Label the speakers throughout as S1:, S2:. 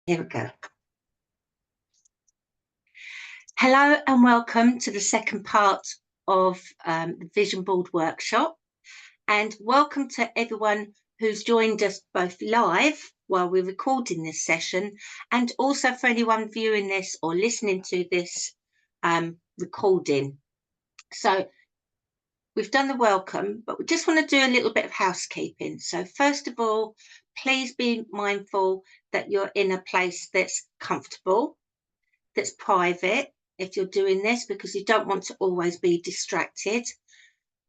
S1: Here we go. Hello and welcome to the second part of the Vision Board workshop, and welcome to everyone who's joined us both live while we're recording this session, and also for anyone viewing this or listening to this recording. So we've done the welcome, but we just want to do a little bit of housekeeping. So first of all, please be mindful that you're in a place that's comfortable, that's private if you're doing this, because you don't want to always be distracted.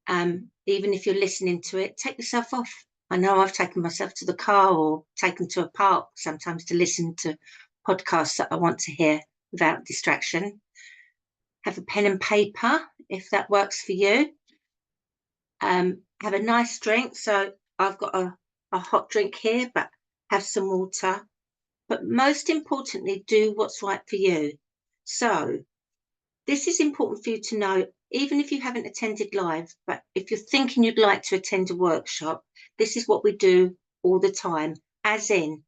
S1: Even if you're listening to it, take yourself off. I know I've taken myself to the car or taken to a park sometimes to listen to podcasts that I want to hear without distraction. Have a pen and paper if that works for you. Have a nice drink. So I've got a hot drink here, but have some water. But most importantly, do what's right for you. So this is important for you to know, even if you haven't attended live, but if you're thinking you'd like to attend a workshop, this is what we do all the time. As in,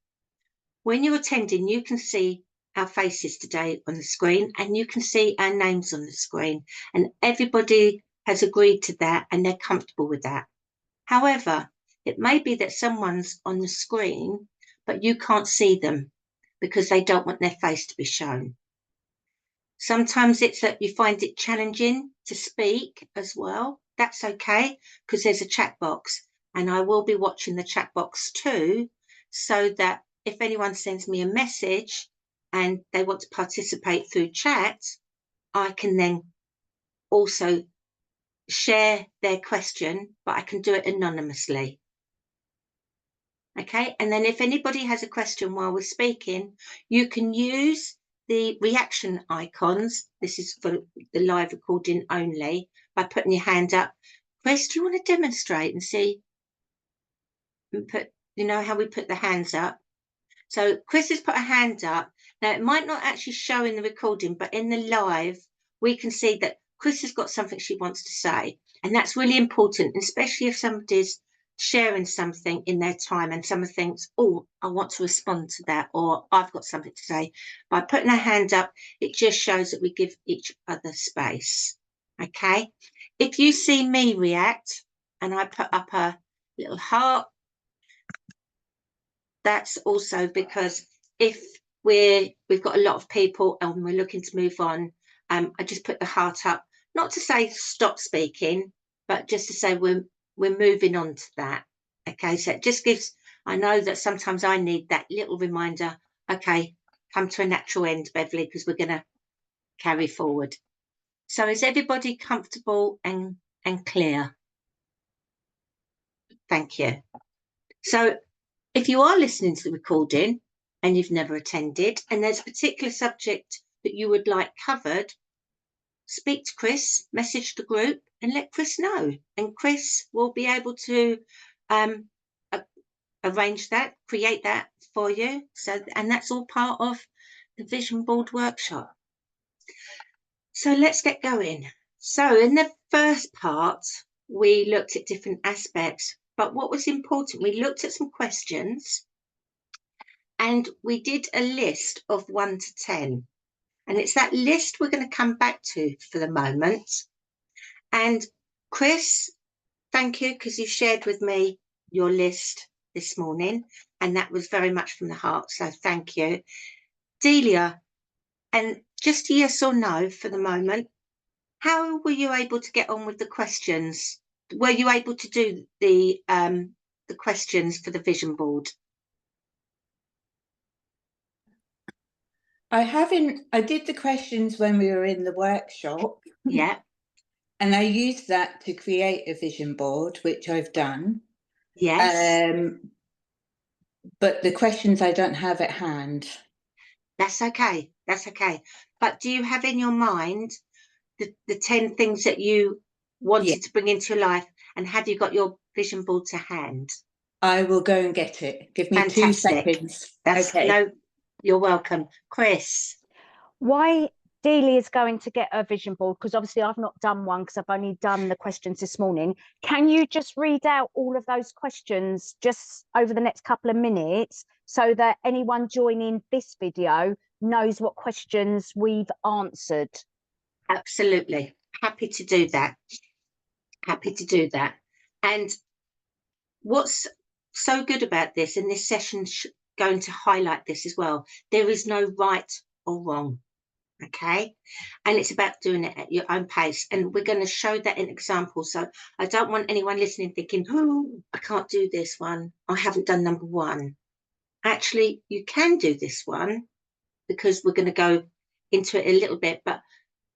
S1: when you're attending, you can see our faces today on the screen and you can see our names on the screen, and everybody has agreed to that and they're comfortable with that. However, it may be that someone's on the screen, but you can't see them because they don't want their face to be shown. Sometimes it's that you find it challenging to speak as well. That's okay, because there's a chat box, and I will be watching the chat box too, so that if anyone sends me a message and they want to participate through chat, I can then also share their question, but I can do it anonymously. Okay, and then if anybody has a question while we're speaking, you can use the reaction icons. This is for the live recording only, by putting your hand up. Chris, do you want to demonstrate and see? You know how we put the hands up? So Chris has put a hand up. Now, it might not actually show in the recording, but in the live, we can see that Chris has got something she wants to say. And that's really important, especially if somebody's sharing something in their time and someone thinks, oh, I want to respond to that, or I've got something to say. By putting a hand up, it just shows that we give each other space. Okay. If you see me react and I put up a little heart, that's also because if we've got a lot of people and we're looking to move on, I just put the heart up, not to say stop speaking, but just to say we're moving on to that. Okay, so it just gives, I know that sometimes I need that little reminder, okay, come to a natural end, Beverley, because we're going to carry forward. So is everybody comfortable and clear? Thank you. So if you are listening to the recording and you've never attended and there's a particular subject that you would like covered, speak to Chris, message the group and let Chris know. And Chris will be able to arrange that, create that for you. So, and that's all part of the Vision Board workshop. So let's get going. So in the first part, we looked at different aspects, but what was important, we looked at some questions and we did a list of 1 to 10. And it's that list we're going to come back to for the moment. And Chris, thank you, because you shared with me your list this morning, and that was very much from the heart. So thank you. Delia, and just a yes or no for the moment. How were you able to get on with the questions? Were you able to do the questions for the vision board?
S2: I did the questions when we were in the workshop.
S1: Yeah.
S2: And I used that to create a vision board, which I've done.
S1: Yes.
S2: But the questions I don't have at hand.
S1: That's okay. That's okay. But do you have in your mind the 10 things that you wanted to bring into your life, and have you got your vision board to hand?
S2: I will go and get it. Give me
S1: Fantastic.
S2: 2 seconds.
S1: That's
S2: okay.
S1: No, you're welcome. Chris.
S3: Why Delia is going to get a vision board, because obviously I've not done one because I've only done the questions this morning. Can you just read out all of those questions just over the next couple of minutes so that anyone joining this video knows what questions we've answered.
S1: Absolutely. Happy to do that. Happy to do that. And what's so good about this, and this session's going to highlight this as well, there is no right or wrong. Okay, and it's about doing it at your own pace, and we're going to show that in examples. So I don't want anyone listening thinking, oh, I can't do this one, I haven't done number one. Actually, you can do this one, because we're going to go into it a little bit, but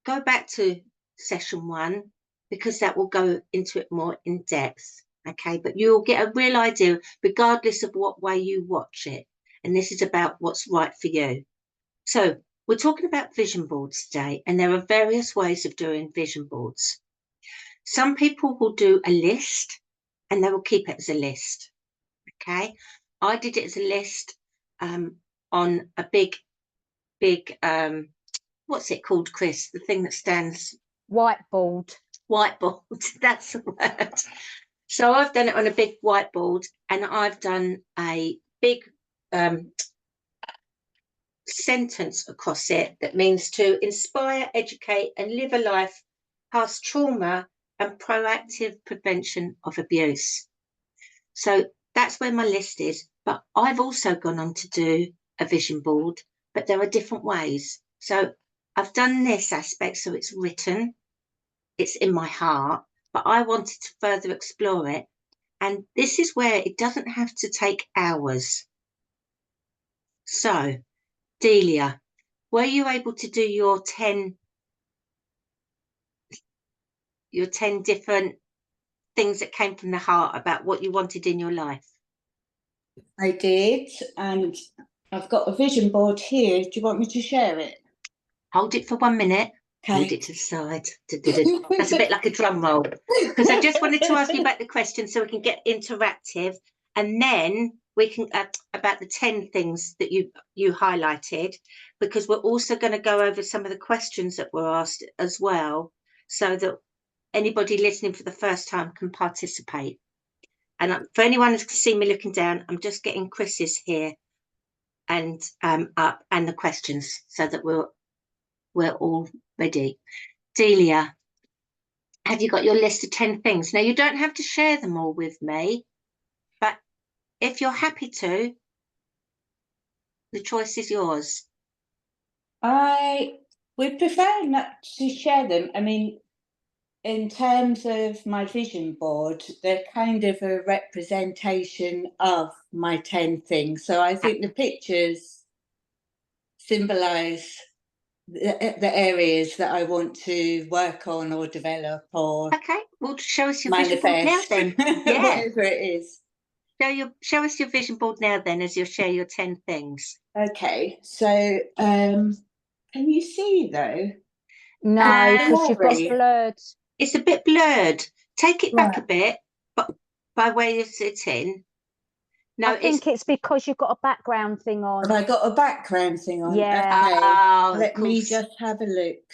S1: go back to session 1, because that will go into it more in depth. Okay, but you'll get a real idea regardless of what way you watch it, and this is about what's right for you. So we're talking about vision boards today, and there are various ways of doing vision boards. Some people will do a list and they will keep it as a list. Okay, I did it as a list on a big, what's it called, Chris? The thing that stands...
S3: Whiteboard.
S1: Whiteboard, that's the word. So I've done it on a big whiteboard, and I've done a big sentence across it that means to inspire, educate, and live a life past trauma and proactive prevention of abuse. So that's where my list is. But I've also gone on to do a vision board, but there are different ways. So I've done this aspect, so it's written, it's in my heart, but I wanted to further explore it. And this is where it doesn't have to take hours. So Delia, were you able to do your 10 different things that came from the heart about what you wanted in your life?
S2: I did, and I've got a vision board here. Do you want me to share it?
S1: Hold it for 1 minute.
S2: Okay.
S1: Hold it to the side. That's a bit like a drum roll. Because I just wanted to ask you about the question so we can get interactive, and then we can about the 10 things that you highlighted, because we're also going to go over some of the questions that were asked as well, so that anybody listening for the first time can participate. And for anyone who can see me looking down, I'm just getting Chris's here and up, and the questions, so that we're all ready. Delia, have you got your list of 10 things? Now, you don't have to share them all with me, but if you're happy to, the choice is yours.
S2: I would prefer not to share them. I mean, in terms of my vision board, they're kind of a representation of my 10 things. So I think the pictures symbolise the areas that I want to work on or develop or
S1: okay, well, show us your vision board now then.
S2: Yeah. Whatever it is.
S1: Show us your vision board now then, as you'll share your 10 things.
S2: Okay, so can you see though?
S3: No, because you've got blurred.
S1: It's a bit blurred. Take it back a bit, but by way of sitting. No,
S3: I think it's because you've got a background thing on.
S2: Have I got a background thing on?
S3: Yeah.
S2: Okay.
S1: Oh,
S2: Let me just have a look.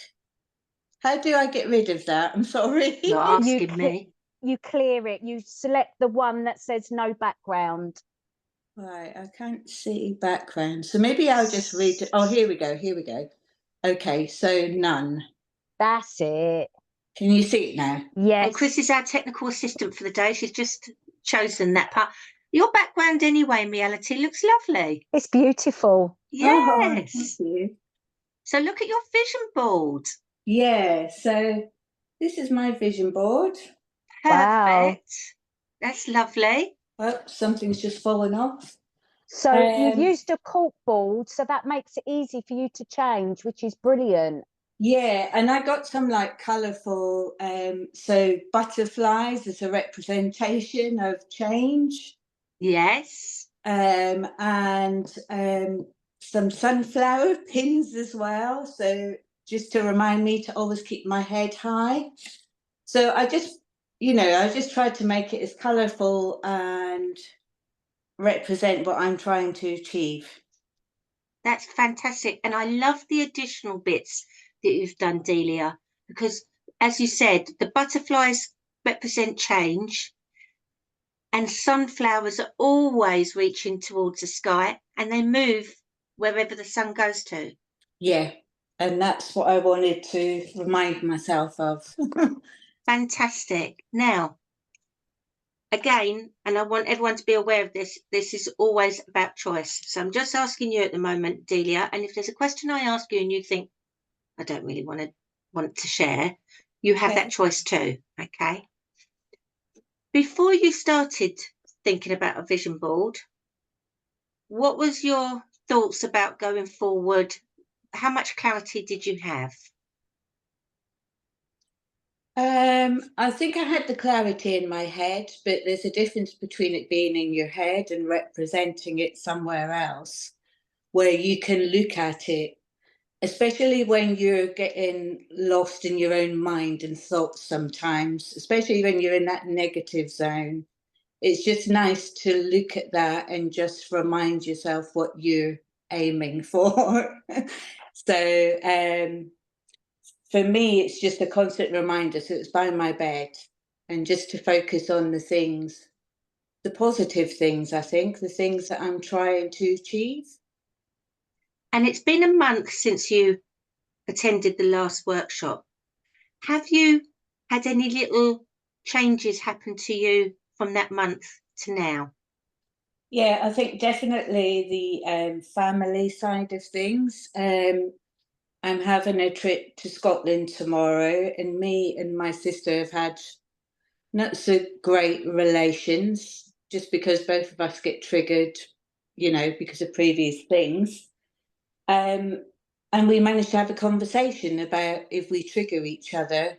S2: How do I get rid of that? I'm sorry.
S1: You're asking me.
S3: You clear it. You select the one that says no background.
S2: Right, I can't see background. So maybe I'll just read it. Oh, here we go. Here we go. Okay, so none.
S3: That's it.
S2: Can you see it now?
S3: Yes.
S1: And Chris is our technical assistant for the day. She's just chosen that part. Your background anyway, in reality, looks lovely.
S3: It's beautiful.
S1: Yes.
S2: Oh, thank you.
S1: So look at your vision board.
S2: Yeah, so this is my vision board.
S1: Perfect.
S3: Wow.
S1: That's lovely.
S2: Oh, something's just fallen off.
S3: So you've used a cork board, so that makes it easy for you to change, which is brilliant.
S2: Yeah, and I got some like colourful, so butterflies as a representation of change.
S1: Yes.
S2: And some sunflower pins as well. So just to remind me to always keep my head high. So I just tried to make it as colourful and represent what I'm trying to achieve.
S1: That's fantastic. And I love the additional bits that you've done, Delia, because as you said, the butterflies represent change. And sunflowers are always reaching towards the sky, and they move wherever the sun goes to.
S2: Yeah, and that's what I wanted to remind myself of.
S1: Fantastic. Now, again, and I want everyone to be aware of this, this is always about choice. So I'm just asking you at the moment, Delia, and if there's a question I ask you and you think, I don't really want to share, you have
S2: Okay.
S1: that choice too, okay? Before you started thinking about a vision board, what was your thoughts about going forward? How much clarity did you have?
S2: I think I had the clarity in my head, but there's a difference between it being in your head and representing it somewhere else, where you can look at it, especially when you're getting lost in your own mind and thoughts sometimes, especially when you're in that negative zone. It's just nice to look at that and just remind yourself what you're aiming for. So for me, it's just a constant reminder. So it's by my bed, and just to focus on the things, the positive things, I think, the things that I'm trying to achieve.
S1: And it's been a month since you attended the last workshop. Have you had any little changes happen to you from that month to now?
S2: Yeah, I think definitely the family side of things. I'm having a trip to Scotland tomorrow, and me and my sister have had not so great relations just because both of us get triggered, because of previous things. And we managed to have a conversation about, if we trigger each other,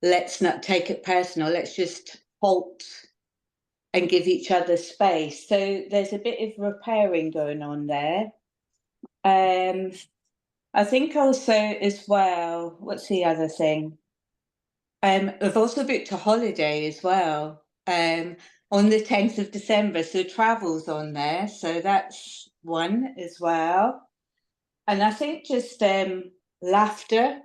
S2: let's not take it personal. Let's just halt and give each other space. So there's a bit of repairing going on there. I think also as well, what's the other thing? I've also booked a holiday as well, on the 10th of December. So travel's on there. So that's one as well. And I think just laughter.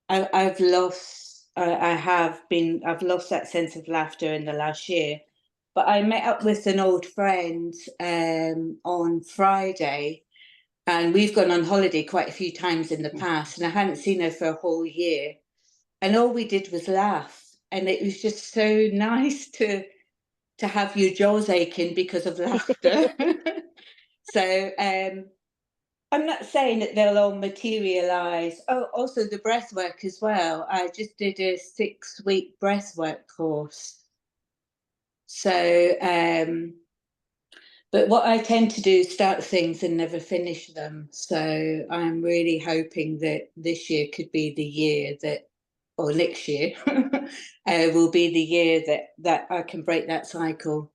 S2: I've lost that sense of laughter in the last year. But I met up with an old friend on Friday, and we've gone on holiday quite a few times in the past, and I hadn't seen her for a whole year. And all we did was laugh. And it was just so nice to have your jaws aching because of laughter. So I'm not saying that they'll all materialize. Oh, also the breath work as well. I just did a 6-week breath work course. So, but what I tend to do is start things and never finish them. So I'm really hoping that this year could be the year that, or next year, will be the year that I can break that cycle.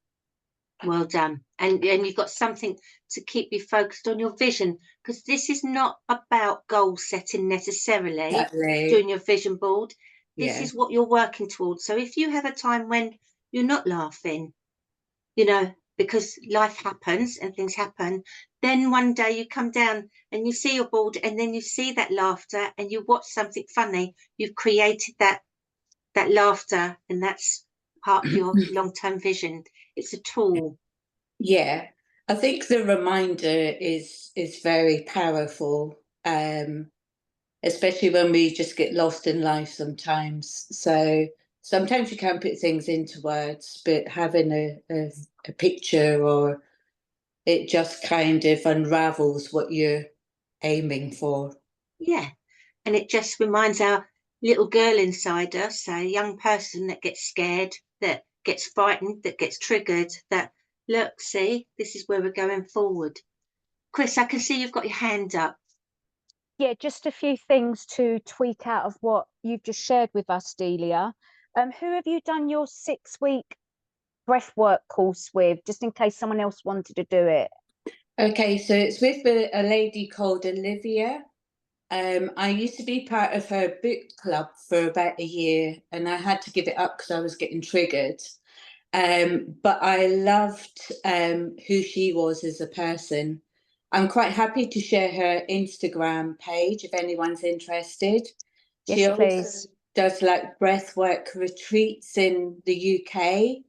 S1: Well done. And you've got something to keep you focused on your vision, because this is not about goal setting necessarily.
S2: Exactly.
S1: Doing your vision board. This
S2: Yeah.
S1: is what you're working towards. So if you have a time when you're not laughing, because life happens and things happen, then one day you come down and you see your board, and then you see that laughter and you watch something funny. You've created that laughter, and that's part of your long-term vision. It's a tool.
S2: Yeah, I think the reminder is very powerful, especially when we just get lost in life sometimes. So sometimes you can't put things into words, but having a picture, or it just kind of unravels what you're aiming for.
S1: Yeah. And it just reminds our little girl inside us, a young person that gets scared, that gets frightened, that gets triggered, that, look, see, this is where we're going forward. Chris, I can see you've got your hand up.
S3: Yeah, just a few things to tweak out of what you've just shared with us, Delia. Who have you done your 6-week breathwork course with, just in case someone else wanted to do it?
S2: Okay, so it's with a lady called Olivia. I used to be part of her book club for about a year, and I had to give it up because I was getting triggered. But I loved who she was as a person. I'm quite happy to share her Instagram page if anyone's interested. She
S3: Yes,
S2: also
S3: please.
S2: does like breathwork retreats in the UK.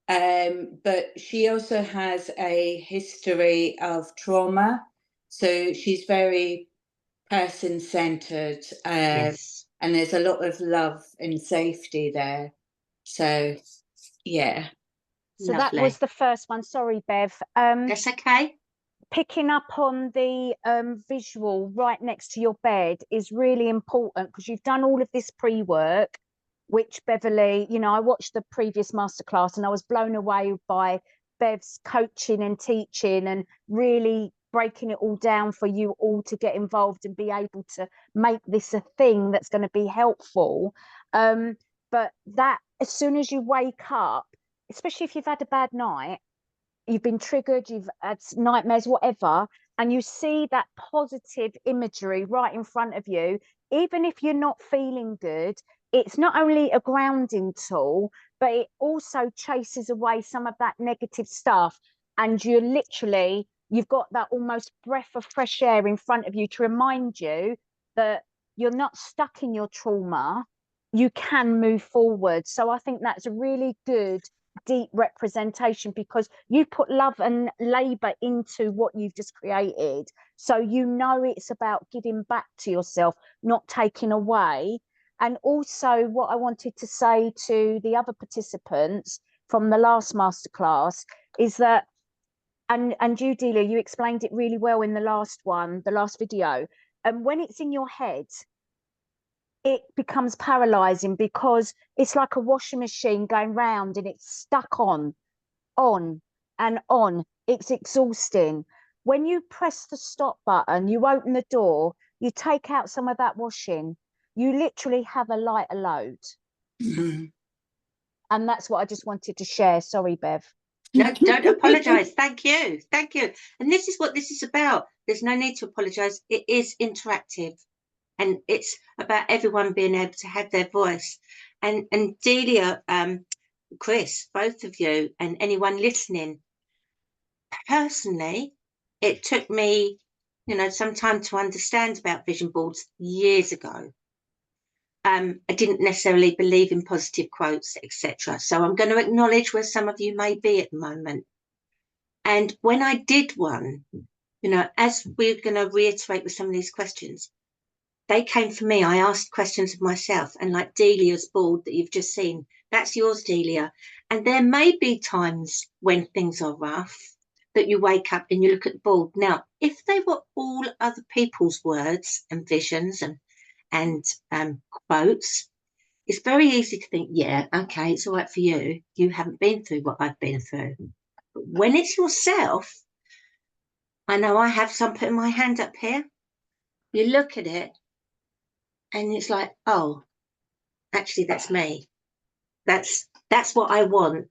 S2: But she also has a history of trauma, so she's very person-centered,
S1: Yes.
S2: and there's a lot of love and safety there. So yeah.
S3: So
S1: Lovely.
S3: that was the first one. Sorry, Bev.
S1: That's okay.
S3: Picking up on the visual right next to your bed is really important, because you've done all of this pre-work, which Beverley, you know, I watched the previous masterclass and I was blown away by Bev's coaching and teaching and really breaking it all down for you all to get involved and be able to make this a thing that's going to be helpful. But that, as soon as you wake up, especially if you've had a bad night, you've been triggered, you've had nightmares, whatever, and you see that positive imagery right in front of you, even if you're not feeling good, it's not only a grounding tool, but it also chases away some of that negative stuff. And you've got that almost breath of fresh air in front of you to remind you that you're not stuck in your trauma, you can move forward. So I think that's a really good deep representation, because you put love and labor into what you've just created, so you know it's about giving back to yourself, not taking away. And also, what I wanted to say to the other participants from the last masterclass is that, and you, Delia, you explained it really well in the last video, and when it's in your head, it becomes paralyzing, because it's like a washing machine going round and it's stuck on and on. It's exhausting. When you press the stop button, you open the door, you take out some of that washing, you literally have a lighter load.
S1: Mm-hmm.
S3: And that's what I just wanted to share. Sorry, Bev.
S1: No, don't apologize. Thank you. Thank you. And this is what this is about. There's no need to apologize. It is interactive. And it's about everyone being able to have their voice. And Delia, Chris, both of you, and anyone listening, personally, it took me, some time to understand about vision boards years ago. I didn't necessarily believe in positive quotes, etc. So I'm going to acknowledge where some of you may be at the moment. And when I did one, as we're going to reiterate with some of these questions, they came for me. I asked questions of myself, and like Delia's board that you've just seen, that's yours, Delia. And there may be times when things are rough that you wake up and you look at the board. Now, if they were all other people's words and visions and quotes, it's very easy to think, yeah, okay, it's all right for you. You haven't been through what I've been through. But when it's yourself, I know I have some putting my hand up here. You look at it and it's like, oh, actually, that's me. That's what I want.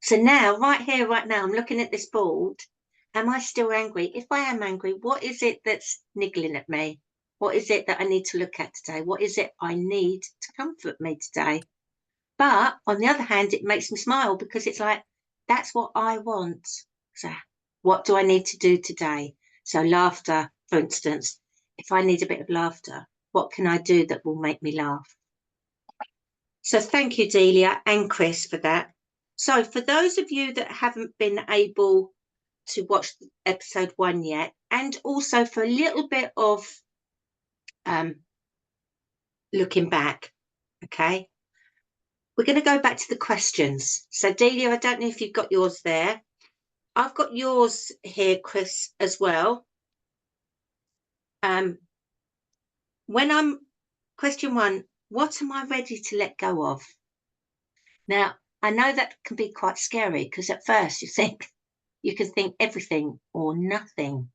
S1: So now, right here, right now, I'm looking at this board. Am I still angry? If I am angry, what is it that's niggling at me? What is it that I need to look at today? What is it I need to comfort me today? But on the other hand, it makes me smile, because it's like, that's what I want. So what do I need to do today? So laughter, for instance, if I need a bit of laughter, what can I do that will make me laugh? So thank you, Delia and Chris, for that. So for those of you that haven't been able to watch episode 1 yet, and also for a little bit of looking back, okay, we're going to go back to the questions. So Delia, I don't know if you've got yours there. I've got yours here, Chris, as well. Question 1, what am I ready to let go of? Now, I know that can be quite scary, because at first you can think everything or nothing.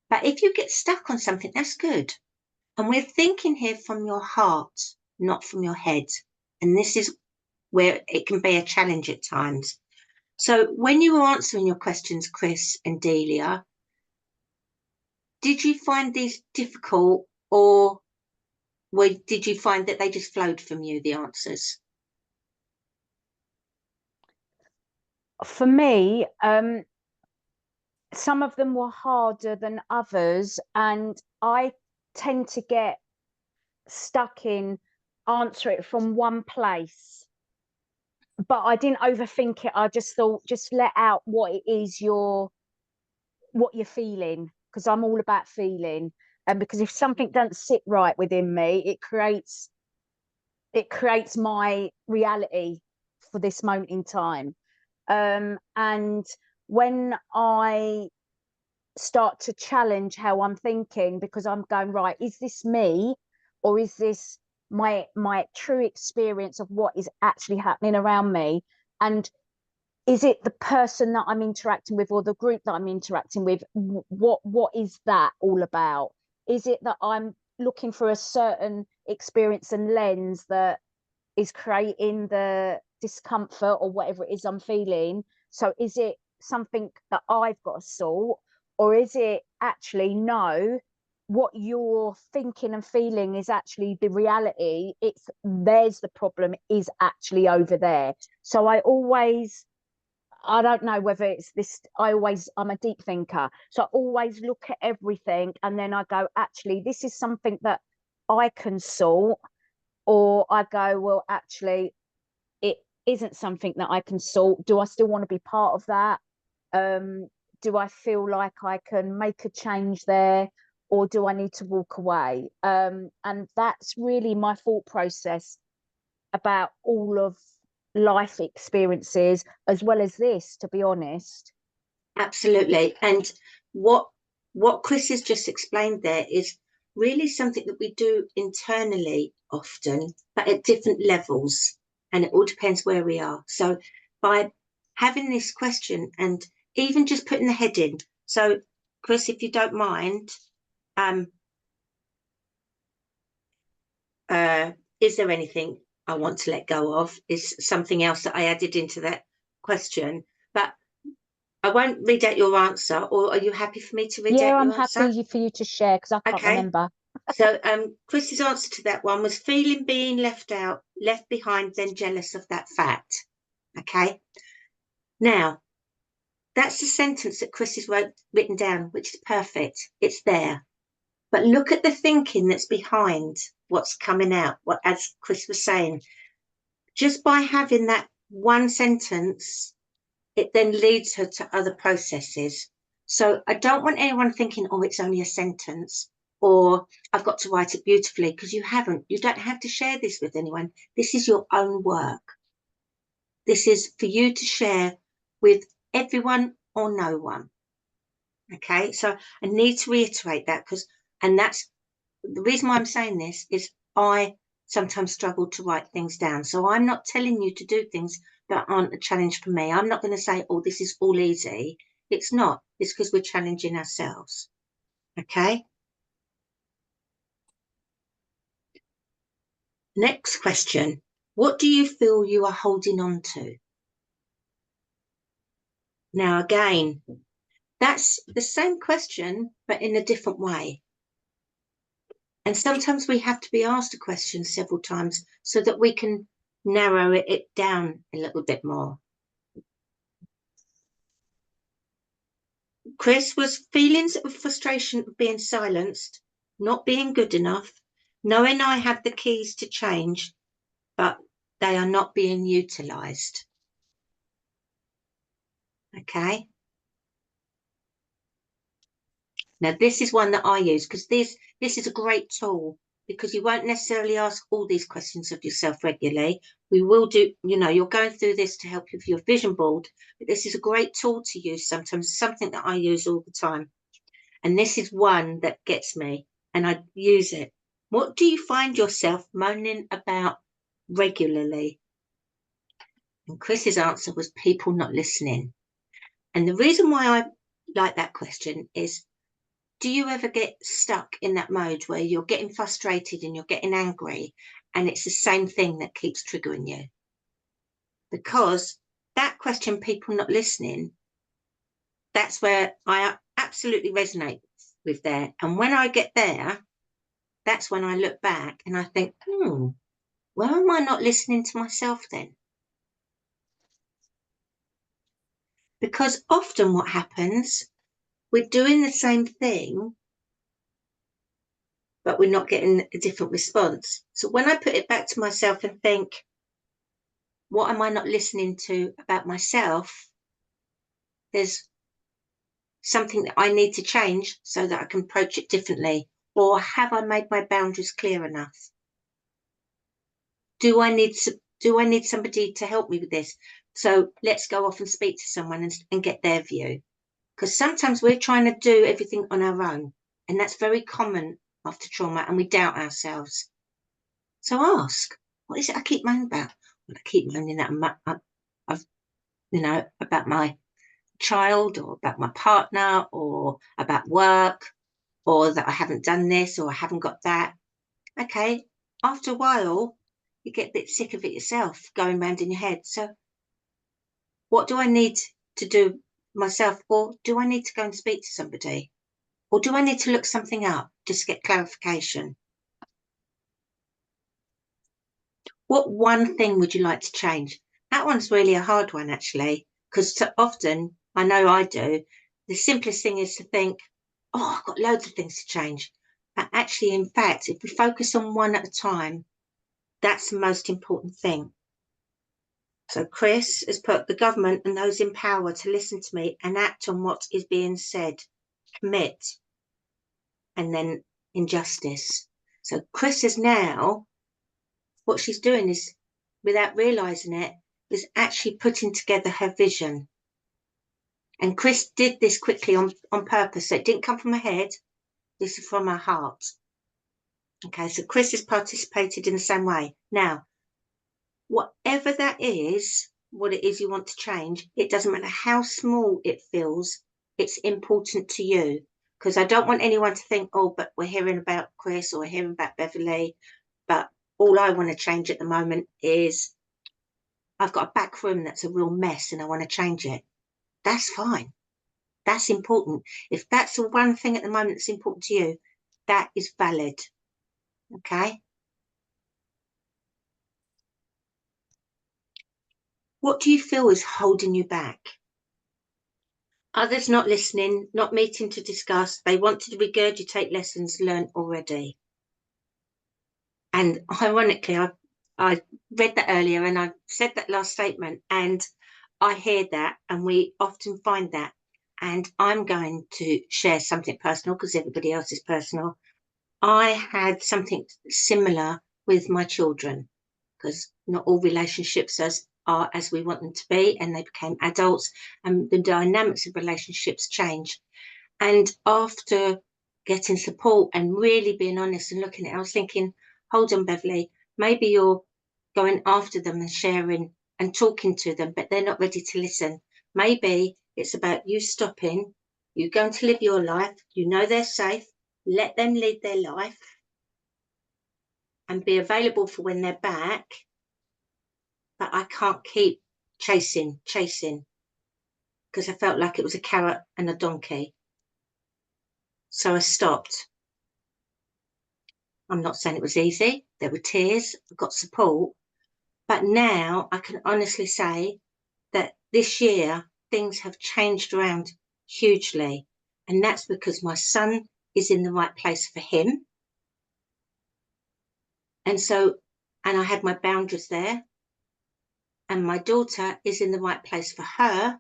S1: But if you get stuck on something, that's good. And we're thinking here from your heart, not from your head. And this is where it can be a challenge at times. So when you were answering your questions, Chris and Delia, did you find these difficult, or did you find that they just flowed from you, the answers?
S3: For me, some of them were harder than others, and I tend to get stuck in answer it from one place. but I didn't overthink it. I just thought, just let out what it is what you're feeling, because I'm all about feeling. And because if something doesn't sit right within me, it creates my reality for this moment in time. And when I start to challenge how I'm thinking, because I'm going, right, is this me, or is this my true experience of what is actually happening around me? And is it the person that I'm interacting with, or the group that I'm interacting with? What is that all about? Is it that I'm looking for a certain experience and lens that is creating the discomfort or whatever it is I'm feeling? So is it something that I've got to sort, or is it actually, no, what you're thinking and feeling is actually the reality? It's, there's the problem, is actually over there. So I don't know whether it's this, I'm a deep thinker. So I always look at everything and then I go, actually, this is something that I can sort. Or I go, well, actually, it isn't something that I can sort. Do I still want to be part of that? Do I feel like I can make a change there, or do I need to walk away? And that's really my thought process about all of life experiences, as well as this, to be honest.
S1: Absolutely. And what Chris has just explained there is really something that we do internally often, but at different levels, and it all depends where we are. So by having this question and even just putting the head in. So Chris, if you don't mind, is there anything I want to let go of? Is something else that I added into that question. But I won't read out your answer, or are you happy for me to read out
S3: I'm
S1: your answer?
S3: happy for you to share, because I can't remember.
S1: So Chris's answer to that one was feeling being left out, left behind, then jealous of that fact. Okay. Now, that's the sentence that Chris has written down, which is perfect. It's there. But look at the thinking that's behind what's coming out, what, as Chris was saying. Just by having that one sentence, it then leads her to other processes. So I don't want anyone thinking, oh, it's only a sentence, or I've got to write it beautifully, because you haven't. You don't have to share this with anyone. This is your own work. This is for you to share with everyone or no one. Okay, so I need to reiterate that, and that's the reason why I'm saying this, is I sometimes struggle to write things down. So I'm not telling you to do things that aren't a challenge for me. I'm not going to say, oh, this is all easy. It's not. It's because we're challenging ourselves. Okay. Next question. What do you feel you are holding on to? Now, again, that's the same question, but in a different way. And sometimes we have to be asked a question several times so that we can narrow it down a little bit more. Chris was feelings of frustration of being silenced, not being good enough, knowing I have the keys to change, but they are not being utilised. Okay. Now, this is one that I use, because this is a great tool, because you won't necessarily ask all these questions of yourself regularly. We will do, you're going through this to help you with your vision board, but this is a great tool to use sometimes, something that I use all the time. And this is one that gets me, and I use it. What do you find yourself moaning about regularly? And Chris's answer was people not listening. And the reason why I like that question is, do you ever get stuck in that mode where you're getting frustrated and you're getting angry, and it's the same thing that keeps triggering you? Because that question, people not listening, that's where I absolutely resonate with there. And when I get there, that's when I look back and I think, where am I not listening to myself then? Because often what happens, we're doing the same thing, but we're not getting a different response. So when I put it back to myself and think, What am I not listening to about myself? There's something that I need to change so that I can approach it differently. Or have I made my boundaries clear enough? Do I need somebody to help me with this? So let's go off and speak to someone and get their view. Because sometimes we're trying to do everything on our own. And that's very common after trauma, and we doubt ourselves. So ask, what is it I keep moaning about? Well, I keep moaning that about my child, or about my partner, or about work, or that I haven't done this, or I haven't got that. Okay, after a while, you get a bit sick of it yourself, going round in your head. So what do I need to do myself? Or do I need to go and speak to somebody? Or do I need to look something up just to get clarification? What one thing would you like to change? That one's really a hard one, actually, because so often, I know I do, the simplest thing is to think, oh, I've got loads of things to change. But actually, in fact, if we focus on one at a time, that's the most important thing. So Chris has put the government and those in power to listen to me and act on what is being said, commit, and then injustice. So Chris is now, what she's doing is, without realising it, is actually putting together her vision. And Chris did this quickly on purpose. So it didn't come from her head. This is from her heart. Okay, so Chris has participated in the same way. Now, whatever that is, what it is you want to change, it doesn't matter how small it feels, it's important to you. Because I don't want anyone to think, oh, but we're hearing about Chris or we're hearing about Beverley, but all I want to change at the moment is I've got a back room that's a real mess and I want to change it. That's fine. That's important. If that's the one thing at the moment that's important to you, that is valid. Okay? What do you feel is holding you back? Others not listening, not meeting to discuss. They want to regurgitate lessons learned already. And ironically, I read that earlier and I said that last statement, and I hear that, and we often find that. And I'm going to share something personal because everybody else is personal. I had something similar with my children, because not all relationships are as we want them to be, and they became adults and the dynamics of relationships change. And after getting support and really being honest and looking at it, I was thinking, hold on, Beverley, maybe you're going after them and sharing and talking to them, but they're not ready to listen. Maybe it's about you stopping, you going to live your life, you know they're safe, let them lead their life and be available for when they're back. But I can't keep chasing, because I felt like it was a carrot and a donkey. So I stopped. I'm not saying it was easy. There were tears, I got support. But now I can honestly say that this year things have changed around hugely. And that's because my son is in the right place for him. And I had my boundaries there. And my daughter is in the right place for her.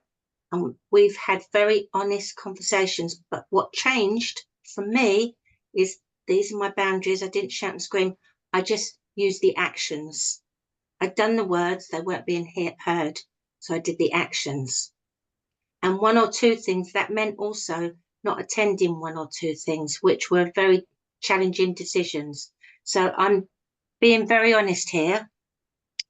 S1: And we've had very honest conversations. But what changed for me is these are my boundaries. I didn't shout and scream. I just used the actions. I'd done the words, they weren't being heard. So I did the actions. And one or two things, that meant also not attending one or two things, which were very challenging decisions. So I'm being very honest here,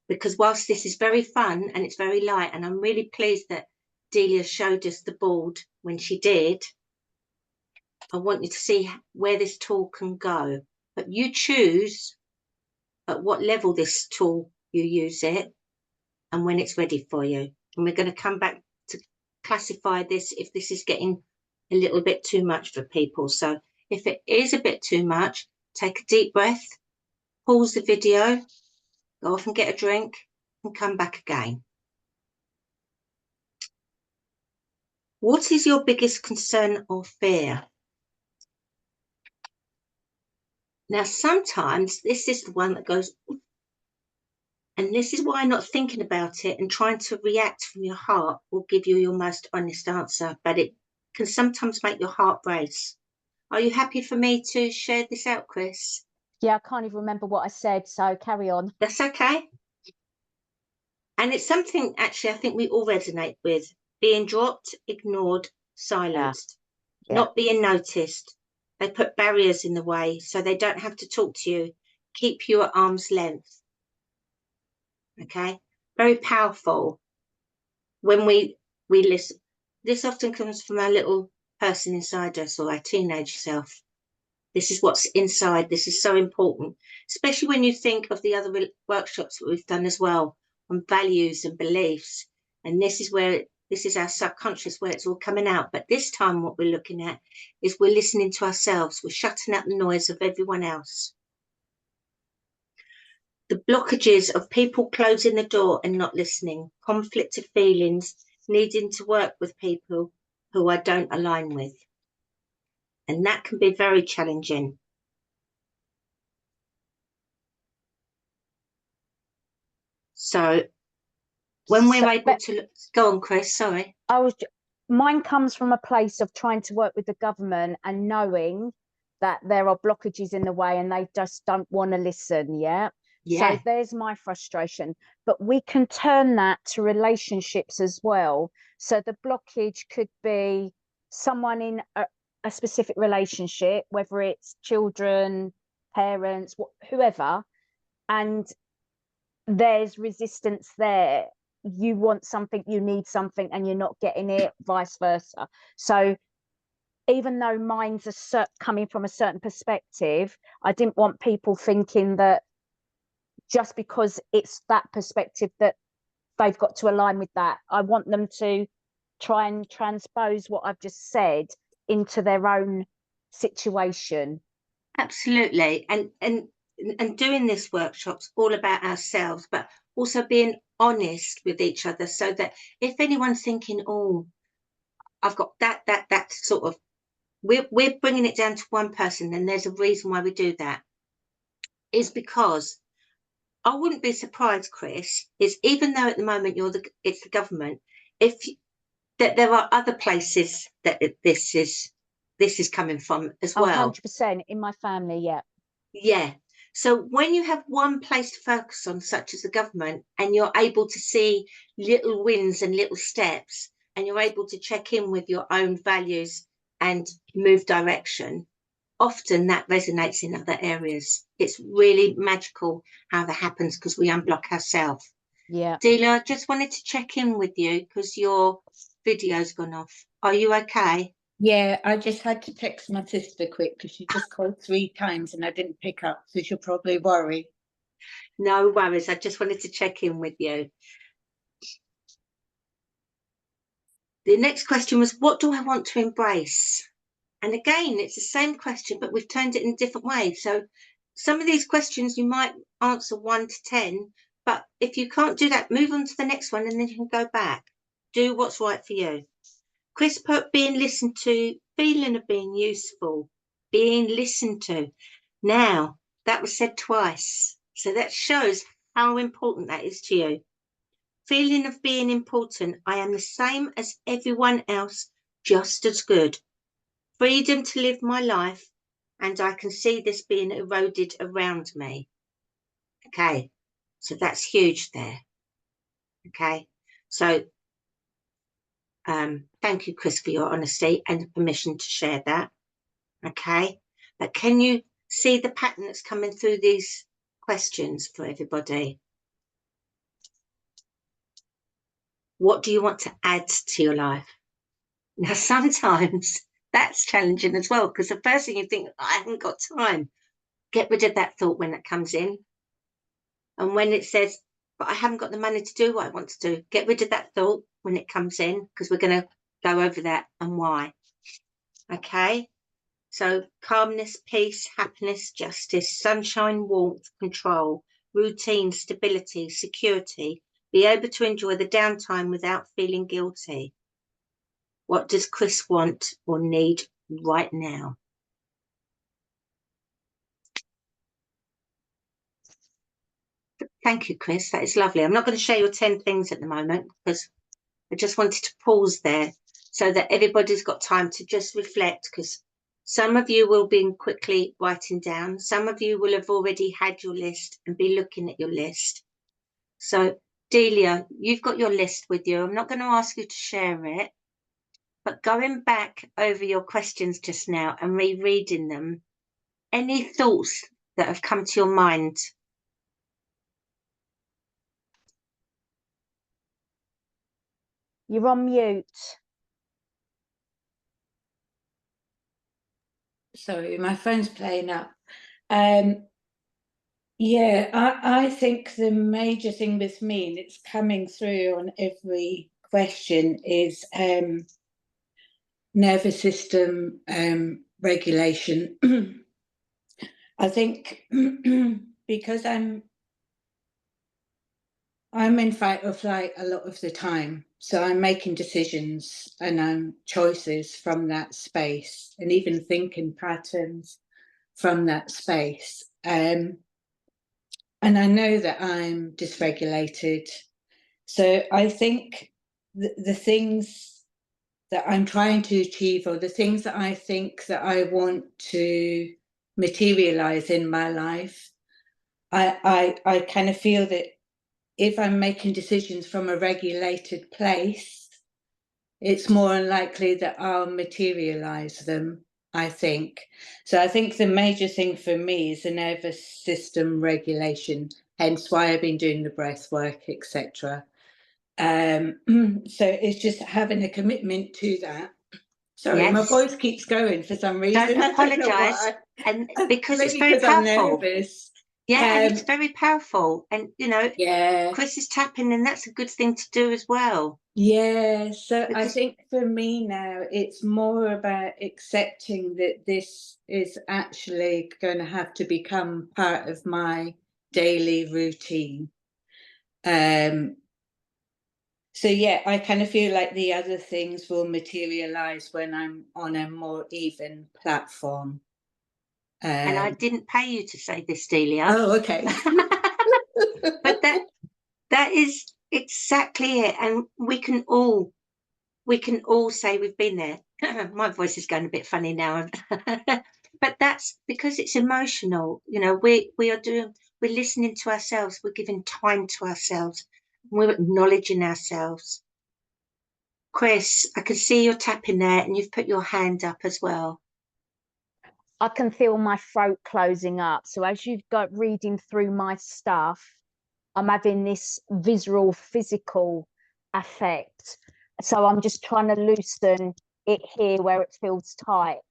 S1: because whilst this is very fun and it's very light, and I'm really pleased that Delia showed us the board when she did, I want you to see where this tool can go. But you choose at what level this tool you use it and when it's ready for you. And we're going to come back to classify this if this is getting a little bit too much for people. So if it is a bit too much, take a deep breath, pause the video, go off and get a drink and come back again. What is your biggest concern or fear? Now, sometimes this is the one that goes, And this is why not thinking about it and trying to react from your heart will give you your most honest answer, but it can sometimes make your heart race. Are you happy for me to share this out, Chris?
S3: Yeah, I can't even remember what I said, so carry on.
S1: That's okay. And it's something actually I think we all resonate with. Being dropped, ignored, silenced,
S3: Yeah.
S1: not being noticed. They put barriers in the way so they don't have to talk to you, keep you at arm's length. Okay, very powerful when we listen. This often comes from our little person inside us or our teenage self. This is what's inside. This is so important, especially when you think of the other workshops that we've done as well on values and beliefs. And this is where this is our subconscious where it's all coming out. But this time what we're looking at is we're listening to ourselves. We're shutting out the noise of everyone else. The blockages of people closing the door and not listening, conflicted feelings, needing to work with people who I don't align with. And that can be very challenging. So when we're able to go on, Chris, sorry.
S3: Mine comes from a place of trying to work with the government and knowing that there are blockages in the way and they just don't want to listen. Yeah. So there's my frustration, but we can turn that to relationships as well. So the blockage could be someone in a specific relationship, whether it's children, parents, whoever, and there's resistance there. You want something, you need something, and you're not getting it, vice versa. So even though mine's coming from a certain perspective, I didn't want people thinking that just because it's that perspective that they've got to align with that. I want them to try and transpose what I've just said into their own situation.
S1: Absolutely. And doing this workshop's all about ourselves, but also being honest with each other so that if anyone's thinking, oh, I've got that sort of, we're bringing it down to one person, and there's a reason why we do that, is because I wouldn't be surprised, Chris, is even though at the moment it's the government, that there are other places that this is coming from as well.
S3: 100% in my family, yeah.
S1: Yeah. So when you have one place to focus on, such as the government, and you're able to see little wins and little steps, and you're able to check in with your own values and move direction, often that resonates in other areas. It's really magical how that happens because we unblock ourselves.
S3: Yeah.
S1: Delia, I just wanted to check in with you because your video's gone off. Are you okay?
S2: Yeah, I just had to text my sister quick because she just called 3 times and I didn't pick up, so she'll probably worry.
S1: No worries. I just wanted to check in with you. The next question was, what do I want to embrace? And again, it's the same question, but we've turned it in a different way. So some of these questions you might answer 1 to 10, but if you can't do that, move on to the next one and then you can go back. Do what's right for you. Chris put being listened to, feeling of being useful, being listened to. Now, that was said twice. So that shows how important that is to you. Feeling of being important. I am the same as everyone else, just as good. Freedom to live my life, and I can see this being eroded around me. Okay, so that's huge there. Okay, so thank you, Chris, for your honesty and the permission to share that. Okay, but can you see the pattern that's coming through these questions for everybody? What do you want to add to your life? Now, sometimes that's challenging as well, because the first thing you think, I haven't got time. Get rid of that thought when it comes in. And when it says, but I haven't got the money to do what I want to do, get rid of that thought when it comes in, because we're going to go over that and why. Okay. So calmness, peace, happiness, justice, sunshine, warmth, control, routine, stability, security, be able to enjoy the downtime without feeling guilty. What does Chris want or need right now? Thank you, Chris. That is lovely. I'm not going to share your 10 things at the moment because I just wanted to pause there so that everybody's got time to just reflect, because some of you will be quickly writing down. Some of you will have already had your list and be looking at your list. So, Delia, you've got your list with you. I'm not going to ask you to share it, but going back over your questions just now and rereading them, any thoughts that have come to your mind?
S3: You're on mute.
S2: Sorry, my phone's playing up. Yeah, I think the major thing with me, and it's coming through on every question, is nervous system regulation. I think because I'm in fight or flight a lot of the time, so I'm making decisions and choices from that space, and even thinking patterns from that space. And I know that I'm dysregulated. So I think the things that I'm trying to achieve, or the things that I think that I want to materialize in my life, I kind of feel that if I'm making decisions from a regulated place, it's more unlikely that I'll materialize them, I think. So I think the major thing for me is the nervous system regulation, hence why I've been doing the breath work, etc. So it's just having a commitment to that. Sorry,
S1: Yes.
S2: my voice keeps going for some reason.
S1: Don't apologise, and because it's very
S2: because I'm
S1: powerful.
S2: nervous.
S1: Yeah, and it's very powerful, and you know,
S2: Yeah,
S1: Chris is tapping, and that's a good thing to do as well.
S2: yeah. So I
S1: Because
S2: think for me now, it's more about accepting that this is actually going to have to become part of my daily routine. So yeah, I kind of feel like the other things will materialize when I'm on a more even platform.
S1: and I didn't pay you to say this, Delia.
S2: Oh, okay.
S1: But that is exactly it, and we can all say we've been there. My voice is going a bit funny now. But that's because it's emotional. You know, we're listening to ourselves, we're giving time to ourselves, we're acknowledging ourselves. Chris, I can see you're tapping there, and you've put your hand up as well.
S3: I can feel my throat closing up. So as you've got reading through my stuff, I'm having this visceral, physical effect. So I'm just trying to loosen it here where it feels tight.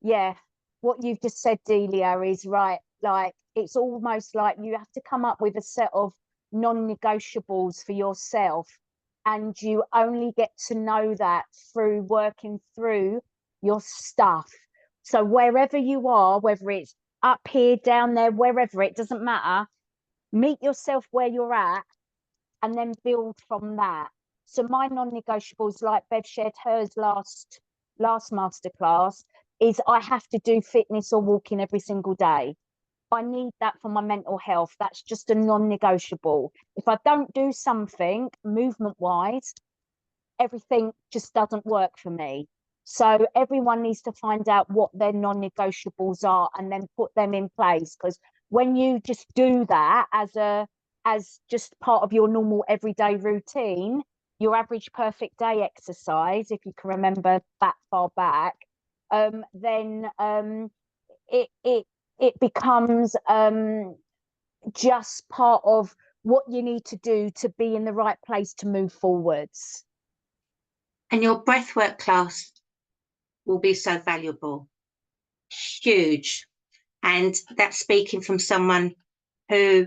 S3: Yeah, what you've just said, Delia, is right. Like, it's almost like you have to come up with a set of non-negotiables for yourself, and you only get to know that through working through your stuff. So wherever you are, whether it's up here, down there, wherever, it doesn't matter, meet yourself where you're at and then build from that. So my non-negotiables, like Bev shared hers last masterclass, is I have to do fitness or walking every single day. I need that for my mental health. That's just a non-negotiable. If I don't do something movement-wise, everything just doesn't work for me. So everyone needs to find out what their non-negotiables are and then put them in place. Because when you just do that as just part of your normal everyday routine, your average perfect day exercise, if you can remember that far back, then it becomes just part of what you need to do to be in the right place to move forwards.
S1: And your breathwork class will be so valuable. Huge. And that's speaking from someone who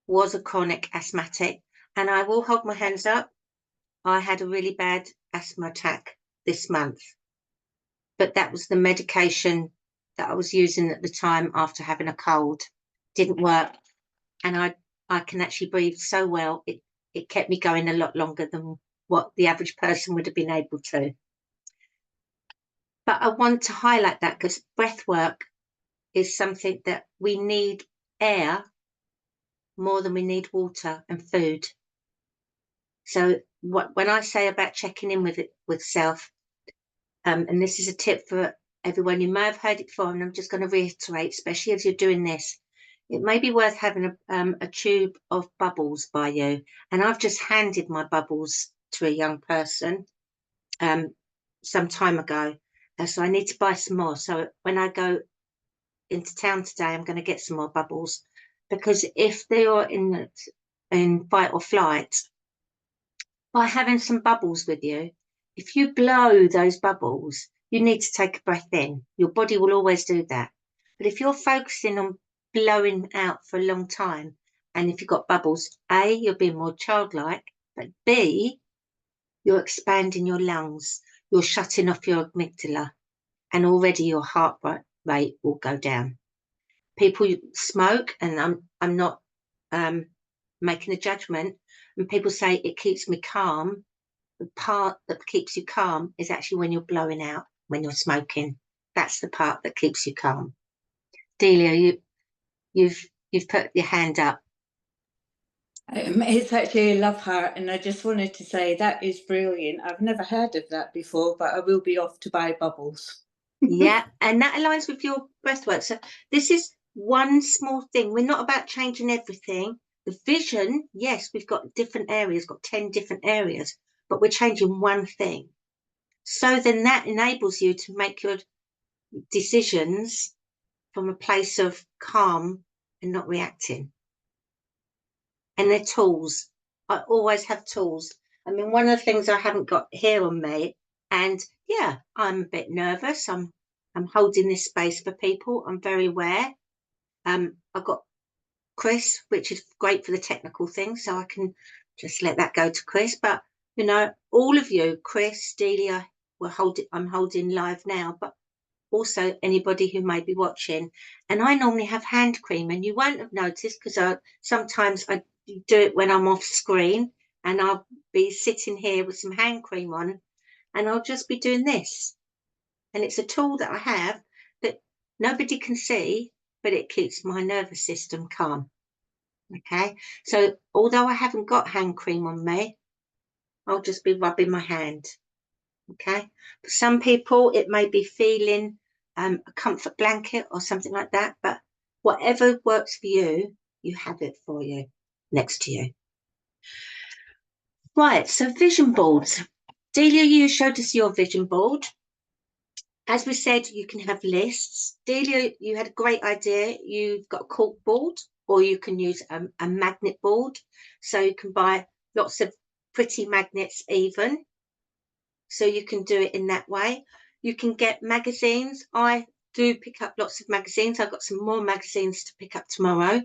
S1: was a chronic asthmatic. And I will hold my hands up. I had a really bad asthma attack this month. But that was the medication that I was using at the time after having a cold. Didn't work. And I can actually breathe so well. It kept me going a lot longer than what the average person would have been able to. But I want to highlight that because breath work is something that we need air more than we need water and food. So when I say about checking in with self, and this is a tip for everyone, you may have heard it before, and I'm just going to reiterate, especially as you're doing this, it may be worth having a tube of bubbles by you. And I've just handed my bubbles to a young person some time ago. So I need to buy some more. So when I go into town today, I'm going to get some more bubbles, because if they are in fight or flight, by having some bubbles with you, if you blow those bubbles, you need to take a breath in. Your body will always do that. But if you're focusing on blowing out for a long time, and if you've got bubbles, A, you're being more childlike, but B, you're expanding your lungs, you're shutting off your amygdala, and already your heart rate will go down. People smoke, and I'm not making a judgment, and people say it keeps me calm. The part that keeps you calm is actually when you're blowing out, when you're smoking. That's the part that keeps you calm. Delia, you've put your hand up.
S2: It's actually a love heart, and I just wanted to say that is brilliant. I've never heard of that before, but I will be off to buy bubbles.
S1: Yeah, and that aligns with your breathwork. So this is one small thing. We're not about changing everything. The vision, yes, we've got different areas, got 10 different areas, but we're changing one thing. So then that enables you to make your decisions from a place of calm and not reacting. And they're tools. I always have tools. I mean, one of the things I haven't got here on me, and yeah, I'm a bit nervous. I'm holding this space for people. I'm very aware. I've got Chris, which is great for the technical things, so I can just let that go to Chris. But you know, all of you, Chris, Delia, I'm holding live now, but also anybody who may be watching. And I normally have hand cream, and you won't have noticed because sometimes I do it when I'm off screen, and I'll be sitting here with some hand cream on, and I'll just be doing this. And it's a tool that I have that nobody can see, but it keeps my nervous system calm. Okay, so although I haven't got hand cream on me, I'll just be rubbing my hand. Okay, for some people it may be feeling a comfort blanket or something like that, but whatever works for you, you have it for you, next to you. Right, so vision boards. Delia, you showed us your vision board. As we said, you can have lists. Delia, you had a great idea. You've got a cork board, or you can use a magnet board. So you can buy lots of pretty magnets even. So you can do it in that way. You can get magazines. I do pick up lots of magazines. I've got some more magazines to pick up tomorrow.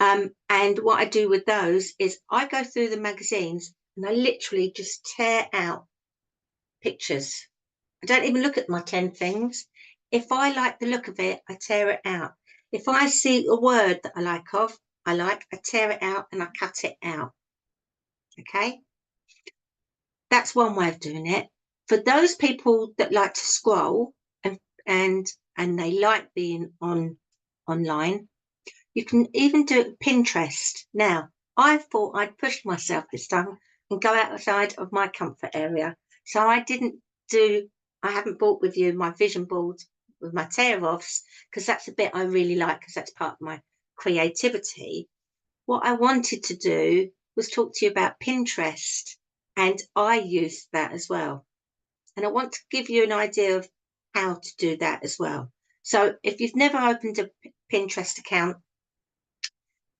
S1: And what I do with those is I go through the magazines and I literally just tear out pictures. I don't even look at my 10 things. If I like the look of it, I tear it out. If I see a word that I like, I tear it out and I cut it out. Okay? That's one way of doing it. For those people that like to scroll and they like being online, you can even do it with Pinterest. Now, I thought I'd push myself this time and go outside of my comfort area. So I haven't brought with you my vision board with my tear-offs, because that's a bit I really like, because that's part of my creativity. What I wanted to do was talk to you about Pinterest, and I use that as well. And I want to give you an idea of how to do that as well. So if you've never opened a Pinterest account,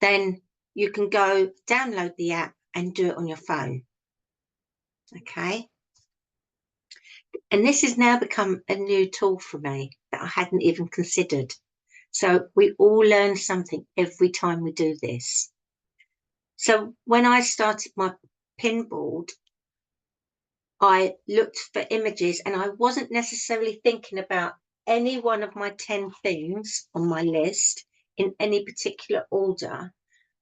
S1: then you can go download the app and do it on your phone. Okay. And this has now become a new tool for me that I hadn't even considered. So we all learn something every time we do this. So when I started my pin board, I looked for images, and I wasn't necessarily thinking about any one of my 10 things on my list in any particular order.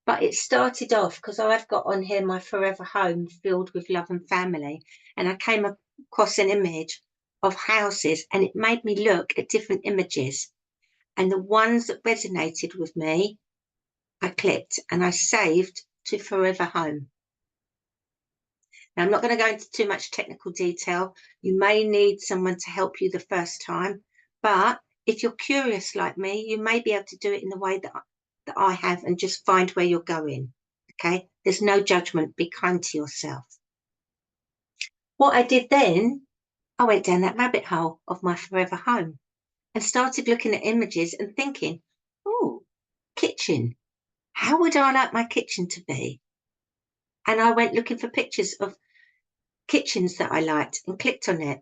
S1: But it started off because I've got on here my forever home filled with love and family. And I came across an image of houses, and it made me look at different images. And the ones that resonated with me, I clicked and I saved to Forever Home. Now, I'm not going to go into too much technical detail. You may need someone to help you the first time, but if you're curious like me, you may be able to do it in the way that I have and just find where you're going. Okay, there's no judgment. Be kind to yourself. What I did then, I went down that rabbit hole of my Forever Home and started looking at images and thinking, oh, kitchen. How would I like my kitchen to be? And I went looking for pictures of kitchens that I liked and clicked on it.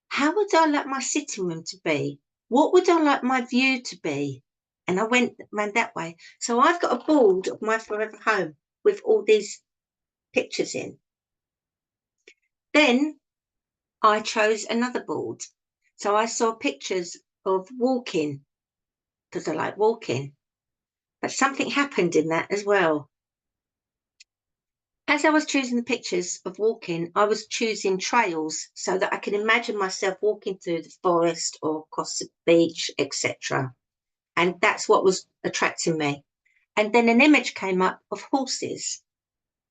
S1: How would I like my sitting room to be? What would I like my view to be? And I went around that way. So I've got a board of my Forever Home with all these pictures in. Then I chose another board. So I saw pictures of walking because I like walking. But something happened in that as well. As I was choosing the pictures of walking, I was choosing trails so that I can imagine myself walking through the forest or across the beach, etc. And that's what was attracting me. And then an image came up of horses.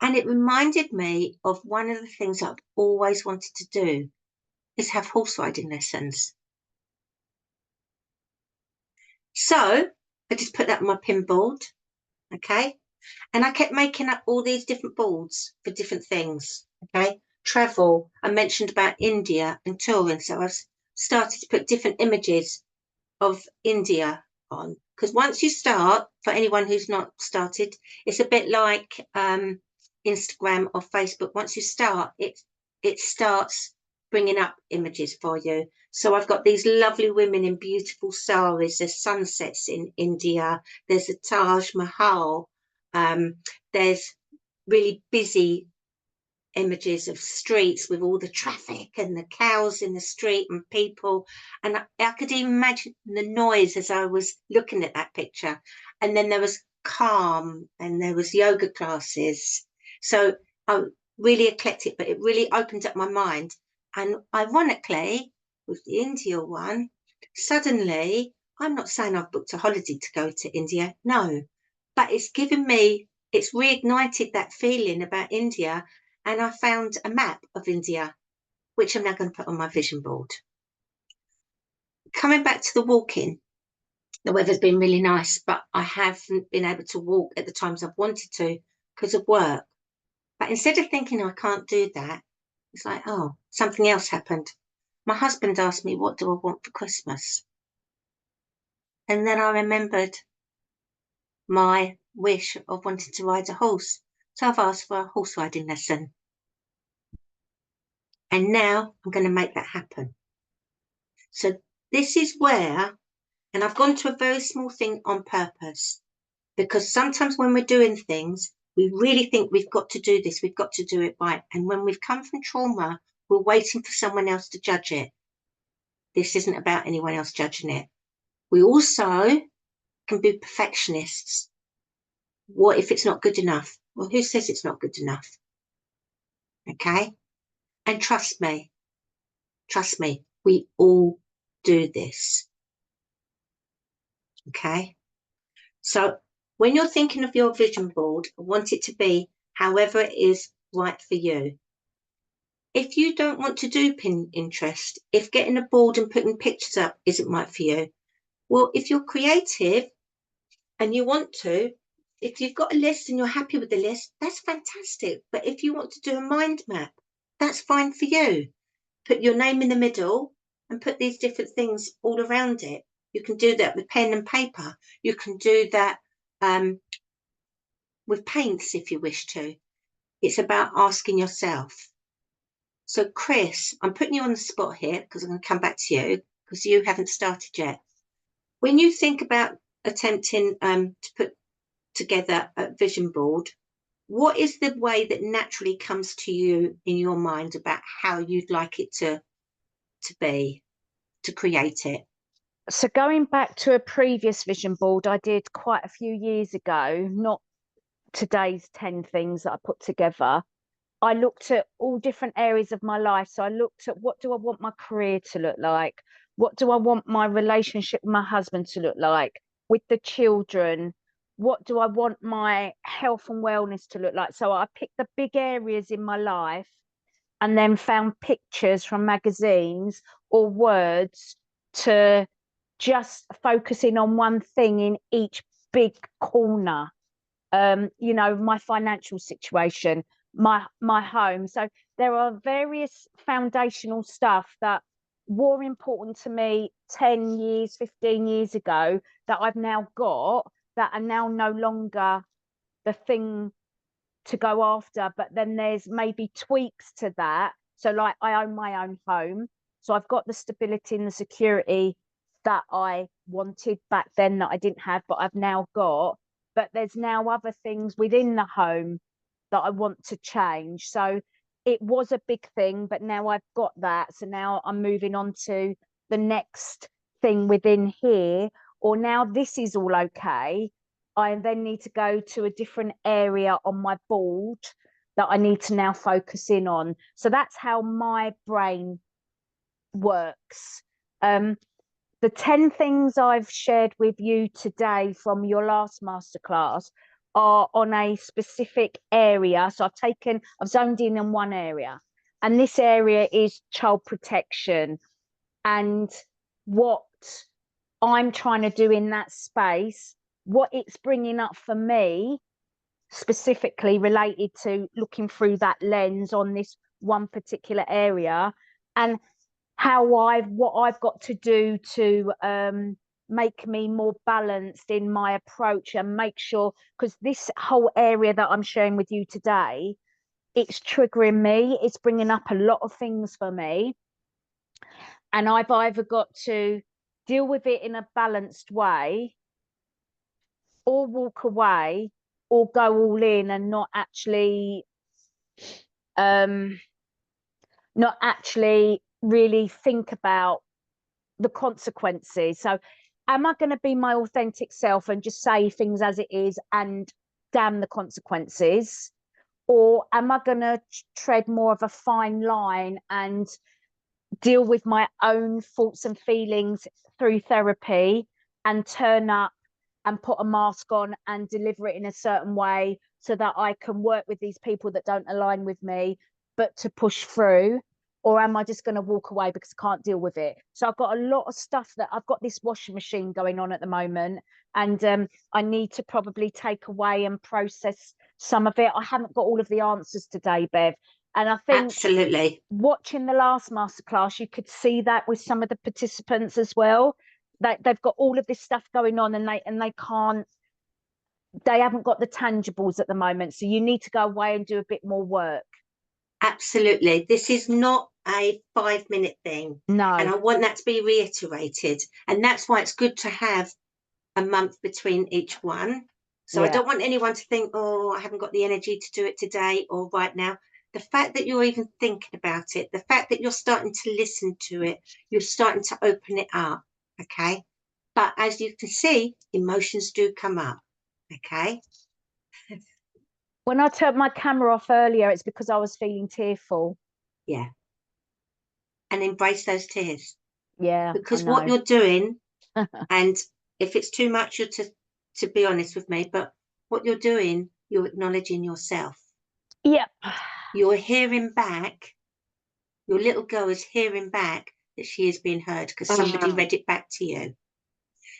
S1: And it reminded me of one of the things I've always wanted to do is have horse riding lessons. So I just put that on my pin board, okay? And I kept making up all these different boards for different things, okay? Travel, I mentioned about India and touring, so I started to put different images of India on. Because once you start, for anyone who's not started, it's a bit like Instagram or Facebook. Once you start, it starts bringing up images for you. So I've got these lovely women in beautiful saris. There's sunsets in India. There's a Taj Mahal. There's really busy images of streets with all the traffic and the cows in the street and people. And I could even imagine the noise as I was looking at that picture. And then there was calm and there was yoga classes. So really eclectic, but it really opened up my mind. And ironically, with the India one, suddenly, I'm not saying I've booked a holiday to go to India, no, but it's given me, it's reignited that feeling about India. And I found a map of India, which I'm now going to put on my vision board. Coming back to the walking, the weather's been really nice, but I haven't been able to walk at the times I've wanted to because of work. But instead of thinking I can't do that, it's like, oh, something else happened. My husband asked me, what do I want for Christmas? And then I remembered my wish of wanting to ride a horse. So I've asked for a horse riding lesson. And now I'm going to make that happen. So this is where, and I've gone to a very small thing on purpose, because sometimes when we're doing things, we really think we've got to do this, we've got to do it right. And when we've come from trauma, we're waiting for someone else to judge it. This isn't about anyone else judging it. We also can be perfectionists. What if it's not good enough? Well, who says it's not good enough? Okay? And trust me, we all do this. Okay? So when you're thinking of your vision board, I want it to be however it is right for you. If you don't want to do Pinterest, if getting a board and putting pictures up isn't right for you, well, if you're creative and you want to, if you've got a list and you're happy with the list, that's fantastic. But if you want to do a mind map, that's fine for you. Put your name in the middle and put these different things all around it. You can do that with pen and paper. You can do that with paints if you wish to. It's about asking yourself. So Chris, I'm putting you on the spot here because I'm going to come back to you because you haven't started yet. When you think about attempting to put together a vision board, what is the way that naturally comes to you in your mind about how you'd like it to be, to create it?
S3: So going back to a previous vision board I did quite a few years ago, not today's 10 things that I put together, I looked at all different areas of my life. So I looked at, what do I want my career to look like? What do I want my relationship with my husband to look like? With the children, what do I want my health and wellness to look like? So I picked the big areas in my life and then found pictures from magazines or words to just focusing on one thing in each big corner. You know, my financial situation, my home. So there are various foundational stuff that were important to me 10 years, 15 years ago that I've now got that are now no longer the thing to go after. But then there's maybe tweaks to that. So like I own my own home. So I've got the stability and the security that I wanted back then that I didn't have, but I've now got. But there's now other things within the home that I want to change. So it was a big thing, but now I've got that. So now I'm moving on to the next thing within here, or now this is all okay. I then need to go to a different area on my board that I need to now focus in on. So that's how my brain works. The 10 things I've shared with you today from your last masterclass are on a specific area. So I've zoned in on one area, and this area is child protection. And what I'm trying to do in that space, what it's bringing up for me, specifically related to looking through that lens on this one particular area, and what I've got to do to make me more balanced in my approach and make sure, because this whole area that I'm sharing with you today, it's triggering me, it's bringing up a lot of things for me, and I've either got to deal with it in a balanced way or walk away or go all in and not actually really think about the consequences. So am I going to be my authentic self and just say things as it is and damn the consequences? Or am I going to tread more of a fine line and deal with my own thoughts and feelings through therapy and turn up and put a mask on and deliver it in a certain way so that I can work with these people that don't align with me, but to push through? Or am I just going to walk away because I can't deal with it? So I've got a lot of stuff that I've got this washing machine going on at the moment, and I need to probably take away and process some of it. I haven't got all of the answers today, Bev. And I think
S1: Absolutely,
S3: watching the last masterclass, you could see that with some of the participants as well. They've got all of this stuff going on, and they haven't got the tangibles at the moment. So you need to go away and do a bit more work.
S1: absolutely. This is not a 5-minute thing.
S3: No.
S1: And I want that to be reiterated. And that's why it's good to have a month between each one. So I don't want anyone to think, oh, I haven't got the energy to do it today or right now. The fact that you're even thinking about it, the fact that you're starting to listen to it, you're starting to open it up, okay? But as you can see, emotions do come up, okay?
S3: When I turned my camera off earlier, it's because I was feeling tearful.
S1: Yeah. And embrace those tears.
S3: Yeah.
S1: Because what you're doing, and if it's too much, you're to be honest with me, but what you're doing, you're acknowledging yourself.
S3: Yep.
S1: You're hearing back, your little girl is hearing back that she is being heard because somebody read it back to you.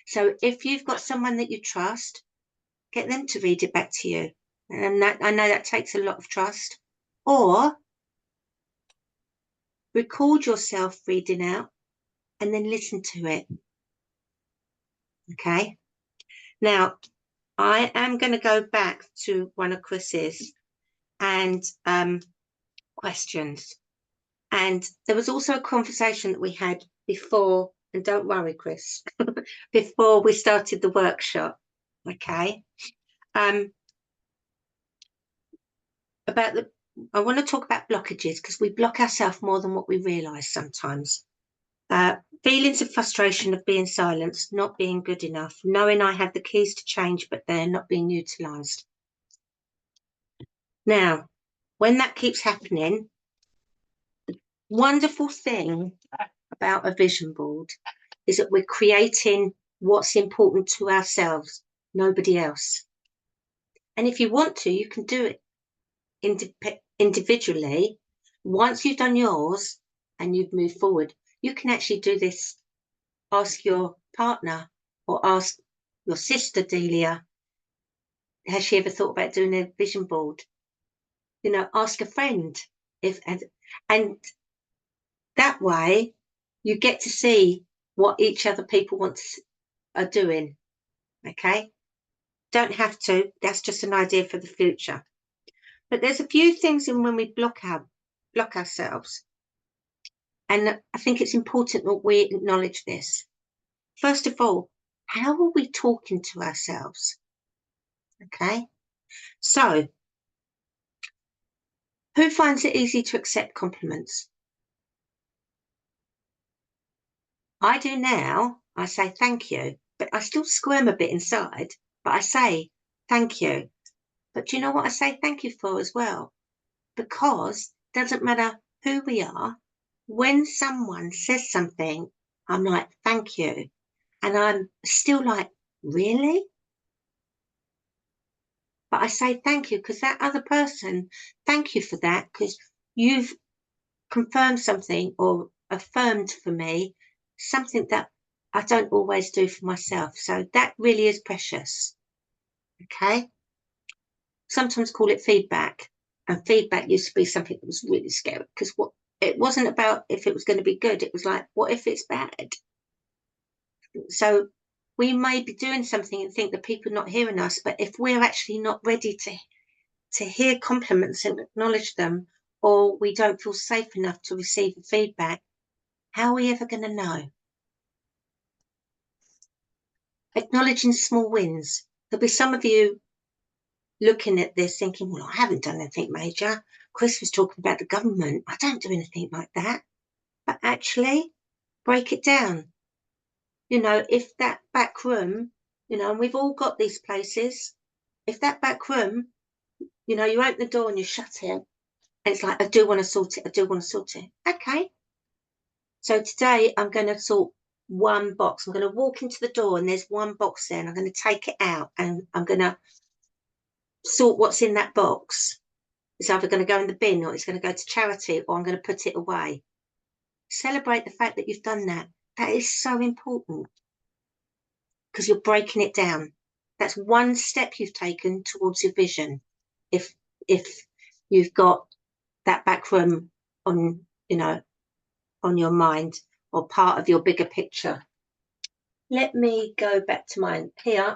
S1: So if you've got someone that you trust, get them to read it back to you. And that, I know that takes a lot of trust. Or record yourself reading out and then listen to it. Okay. Now, I am going to go back to one of Chris's and questions. And there was also a conversation that we had before, and don't worry, Chris, before we started the workshop, okay? I want to talk about blockages because we block ourselves more than what we realise sometimes. Feelings of frustration of being silenced, not being good enough, knowing I have the keys to change, but they're not being utilised. Now, when that keeps happening, the wonderful thing about a vision board is that we're creating what's important to ourselves, nobody else. And if you want to, you can do it individually. Once you've done yours and you've moved forward, you can actually do this. Ask your partner or ask your sister, Delia, has she ever thought about doing a vision board? You know, ask a friend and that way you get to see what each other people are doing. Okay, don't have to. That's just an idea for the future. But there's a few things in when we block ourselves, and I think it's important that we acknowledge this. First of all, how are we talking to ourselves? Okay, so who finds it easy to accept compliments? I do now. I say thank you, but I still squirm a bit inside, but I say thank you. But do you know what I say thank you for as well? Because it doesn't matter who we are, when someone says something, I'm like, thank you. And I'm still like, really? But I say thank you because that other person, thank you for that, because you've confirmed something or affirmed for me something that I don't always do for myself. So that really is precious. Okay. Sometimes call it feedback. And feedback used to be something that was really scary because it wasn't about if it was going to be good. It was like, what if it's bad? So we may be doing something and think that people are not hearing us, but if we're actually not ready to hear compliments and acknowledge them, or we don't feel safe enough to receive the feedback, how are we ever going to know? Acknowledging small wins. There'll be some of you looking at this thinking, well, I haven't done anything major. Chris was talking about the government. I don't do anything like that. But actually, break it down. You know, if that back room, you know, and we've all got these places, if that back room, you know, you open the door and you shut it, and it's like, I do want to sort it, I do want to sort it. Okay. So today I'm going to sort one box. I'm going to walk into the door and there's one box there and I'm going to take it out and I'm going to sort what's in that box. It's either going to go in the bin or it's going to go to charity or I'm going to put it away. Celebrate the fact that you've done that. That is so important because you're breaking it down. That's one step you've taken towards your vision. If you've got that back room on, you know, on your mind or part of your bigger picture. Let me go back to mine here.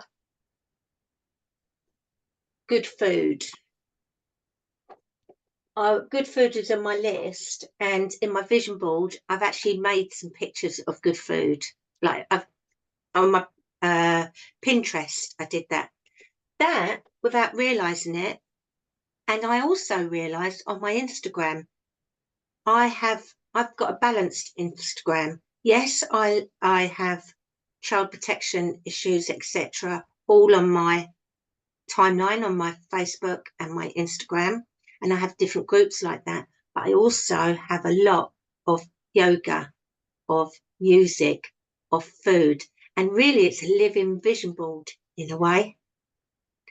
S1: Good food. Good food is on my list, and in my vision board, I've actually made some pictures of good food. Like on my Pinterest, I did that without realizing it. And I also realized on my Instagram, I've got a balanced Instagram. Yes, I have child protection issues, etc., all on my timeline on my Facebook and my Instagram, and I have different groups like that. But I also have a lot of yoga, of music, of food, and really it's a living vision board in a way.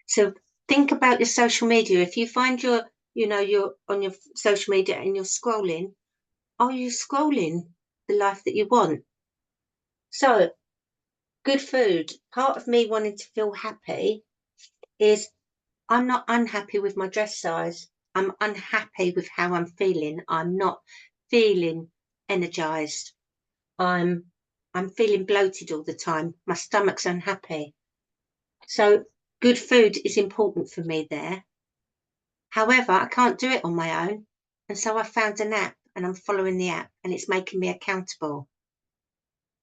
S1: So think about your social media. If you find you're on your social media and you're scrolling, are you scrolling the life that you want? So good food. Part of me wanting to feel happy is I'm not unhappy with my dress size. I'm unhappy with how I'm feeling. I'm not feeling energized. I'm feeling bloated all the time. My stomach's unhappy. So good food is important for me there. However, I can't do it on my own. And so I found an app and I'm following the app and it's making me accountable.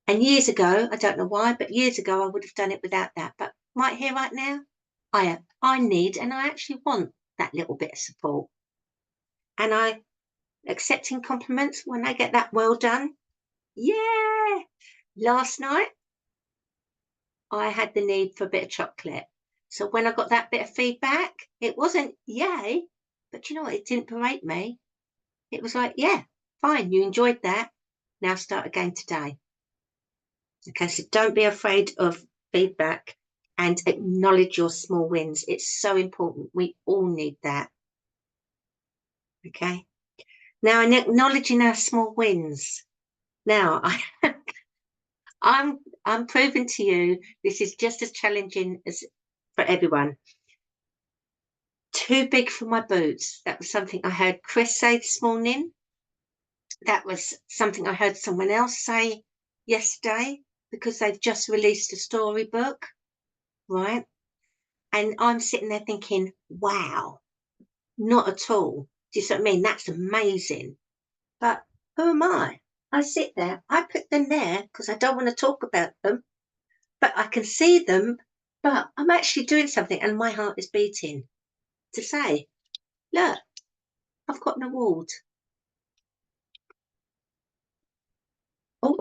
S1: And years ago, I don't know why, but years ago I would have done it without that. But right here, right now, I need and I actually want that little bit of support. And accepting compliments when I get that well done. Yeah. Last night, I had the need for a bit of chocolate. So when I got that bit of feedback, it wasn't yay, but you know what? It didn't berate me. It was like, yeah, fine. You enjoyed that. Now start again today. Okay. So don't be afraid of feedback. and acknowledge your small wins. It's so important. We all need that. Okay. Now, in acknowledging our small wins, now I'm proving to you this is just as challenging as for everyone. Too big for my boots. That was something I heard Chris say this morning. That was something I heard someone else say yesterday, because they've just released a storybook, right? And I'm sitting there thinking, wow, not at all. Do you see what I mean? That's amazing. But who am I? I sit there, I put them there because I don't want to talk about them, but I can see them, but I'm actually doing something and my heart is beating to say, look, I've got an award. Oh,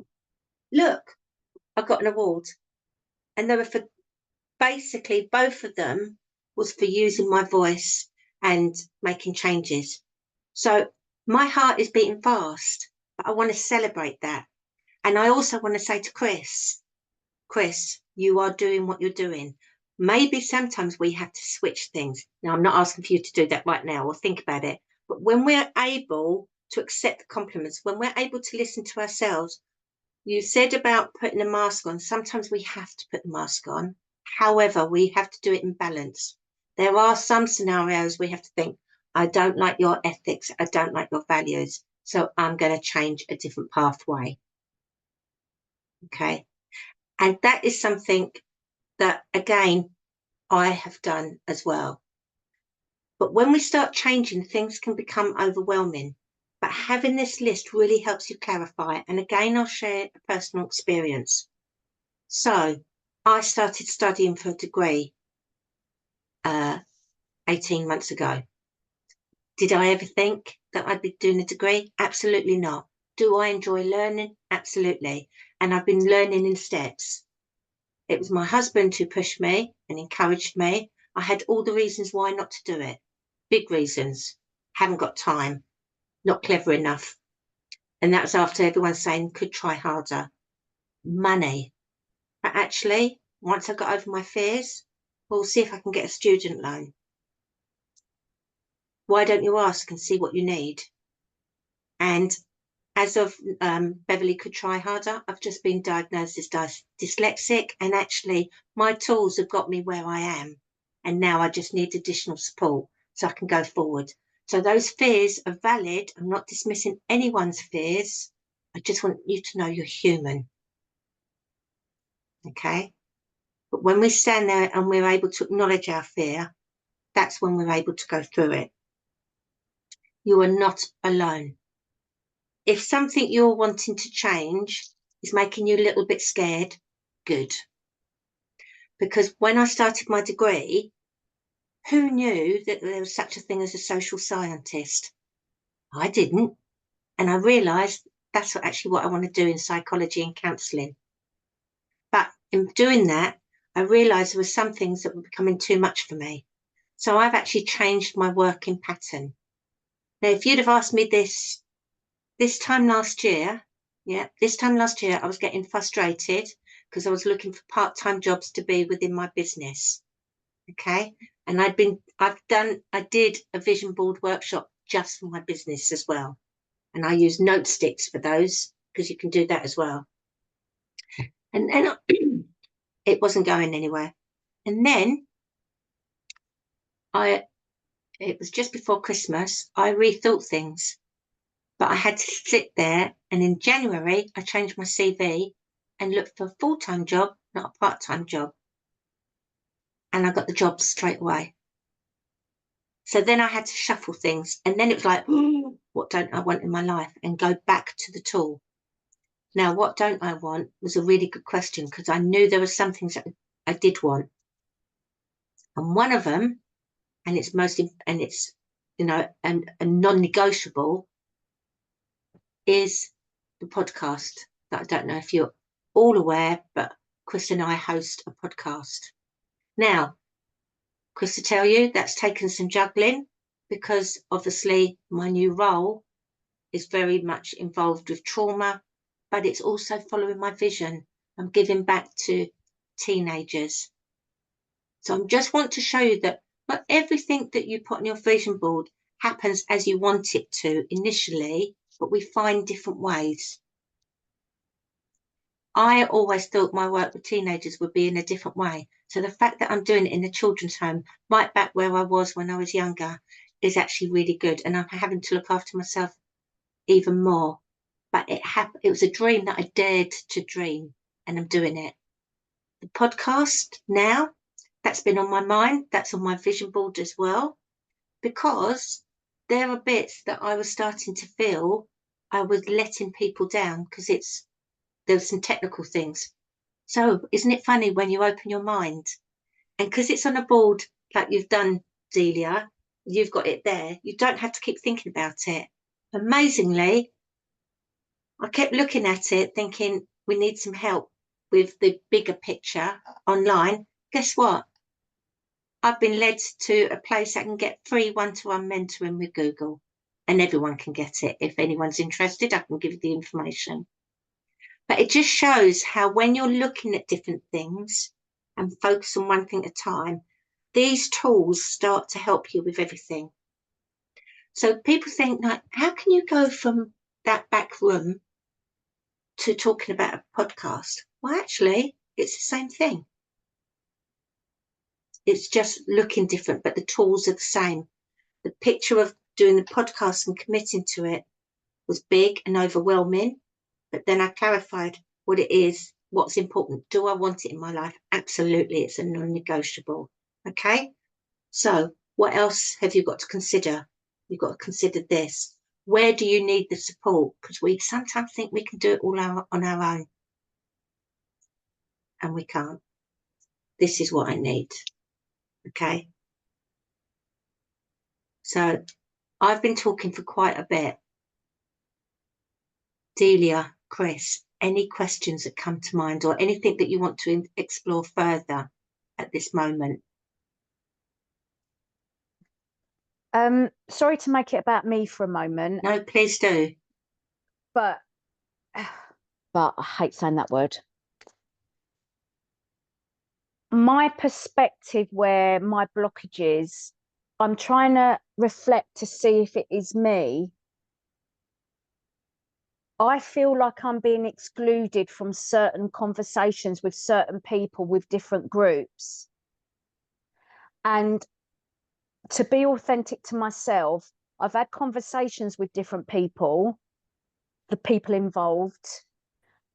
S1: look, I've got an award. And they were for, basically both of them was for using my voice and making changes. So my heart is beating fast, but I want to celebrate that. And I also want to say to Chris, you are doing what you're doing. Maybe sometimes we have to switch things. Now, I'm not asking for you to do that right now or think about it. But when we're able to accept the compliments, when we're able to listen to ourselves, you said about putting a mask on. Sometimes we have to put the mask on. However, we have to do it in balance. There are some scenarios we have to think, I don't like your ethics. I don't like your values. So I'm going to change a different pathway. Okay. And that is something that, again, I have done as well. But when we start changing, things can become overwhelming. But having this list really helps you clarify. And again, I'll share a personal experience. So I started studying for a degree 18 months ago. Did I ever think that I'd be doing a degree? Absolutely not. Do I enjoy learning? Absolutely. And I've been learning in steps. It was my husband who pushed me and encouraged me. I had all the reasons why not to do it. Big reasons. Haven't got time. Not clever enough. And that was after everyone saying could try harder. Money. But actually, once I got over my fears, we'll see if I can get a student loan. Why don't you ask and see what you need? And as of Beverley could try harder, I've just been diagnosed as dyslexic, and actually my tools have got me where I am. And now I just need additional support so I can go forward. So those fears are valid. I'm not dismissing anyone's fears. I just want you to know you're human. Okay? But when we stand there and we're able to acknowledge our fear, that's when we're able to go through it. You are not alone. If something you're wanting to change is making you a little bit scared, good. Because when I started my degree, who knew that there was such a thing as a social scientist? I didn't. And I realised that's actually what I want to do in psychology and counselling. But in doing that, I realised there were some things that were becoming too much for me. So I've actually changed my working pattern. Now, if you'd have asked me this time last year, I was getting frustrated because I was looking for part-time jobs to be within my business. Okay. And I did a vision board workshop just for my business as well. And I use note sticks for those because you can do that as well. And then it wasn't going anywhere. And then it was just before Christmas, I rethought things. But I had to sit there, and in January, I changed my CV and looked for a full-time job, not a part-time job. And I got the job straight away. So then I had to shuffle things. And then it was like, what don't I want in my life? And go back to the tool. Now, what don't I want was a really good question, because I knew there were some things that I did want. And one of them, and it's a non-negotiable, is the podcast. That I don't know if you're all aware, but Chris and I host a podcast. Now, Chris, to tell you, that's taken some juggling, because obviously my new role is very much involved with trauma, but it's also following my vision. I'm giving back to teenagers. So I just want to show you that not everything that you put on your vision board happens as you want it to initially, but we find different ways. I always thought my work with teenagers would be in a different way. So the fact that I'm doing it in a children's home, right back where I was when I was younger, is actually really good. And I'm having to look after myself even more. But it was a dream that I dared to dream, and I'm doing it. The podcast now, that's been on my mind. That's on my vision board as well, because there are bits that I was starting to feel I was letting people down because there were some technical things. So isn't it funny when you open your mind, and because it's on a board like you've done, Delia, you've got it there. You don't have to keep thinking about it. Amazingly, I kept looking at it thinking we need some help with the bigger picture online. Guess what? I've been led to a place that can get free one-to-one mentoring with Google, and everyone can get it. If anyone's interested, I can give you the information. But it just shows how when you're looking at different things and focus on one thing at a time, these tools start to help you with everything. So people think, like, how can you go from that back room to talking about a podcast? Well, actually, it's the same thing. It's just looking different, but the tools are the same. The picture of doing the podcast and committing to it was big and overwhelming, but then I clarified what it is, what's important. Do I want it in my life? Absolutely, it's a non-negotiable. Okay, so what else have you got to consider? You've got to consider this. Where do you need the support? Because we sometimes think we can do it all on our own, and we can't. This is what I need. Okay, so I've been talking for quite a bit. Delia, Chris, any questions that come to mind or anything that you want to explore further at this moment?
S3: Sorry to make it about me for a moment,
S1: No, please do.
S3: but I hate saying that word. My perspective, where my blockage is, I'm trying to reflect to see if it is me. I feel like I'm being excluded from certain conversations with certain people with different groups. And to be authentic to myself, I've had conversations with different people, the people involved,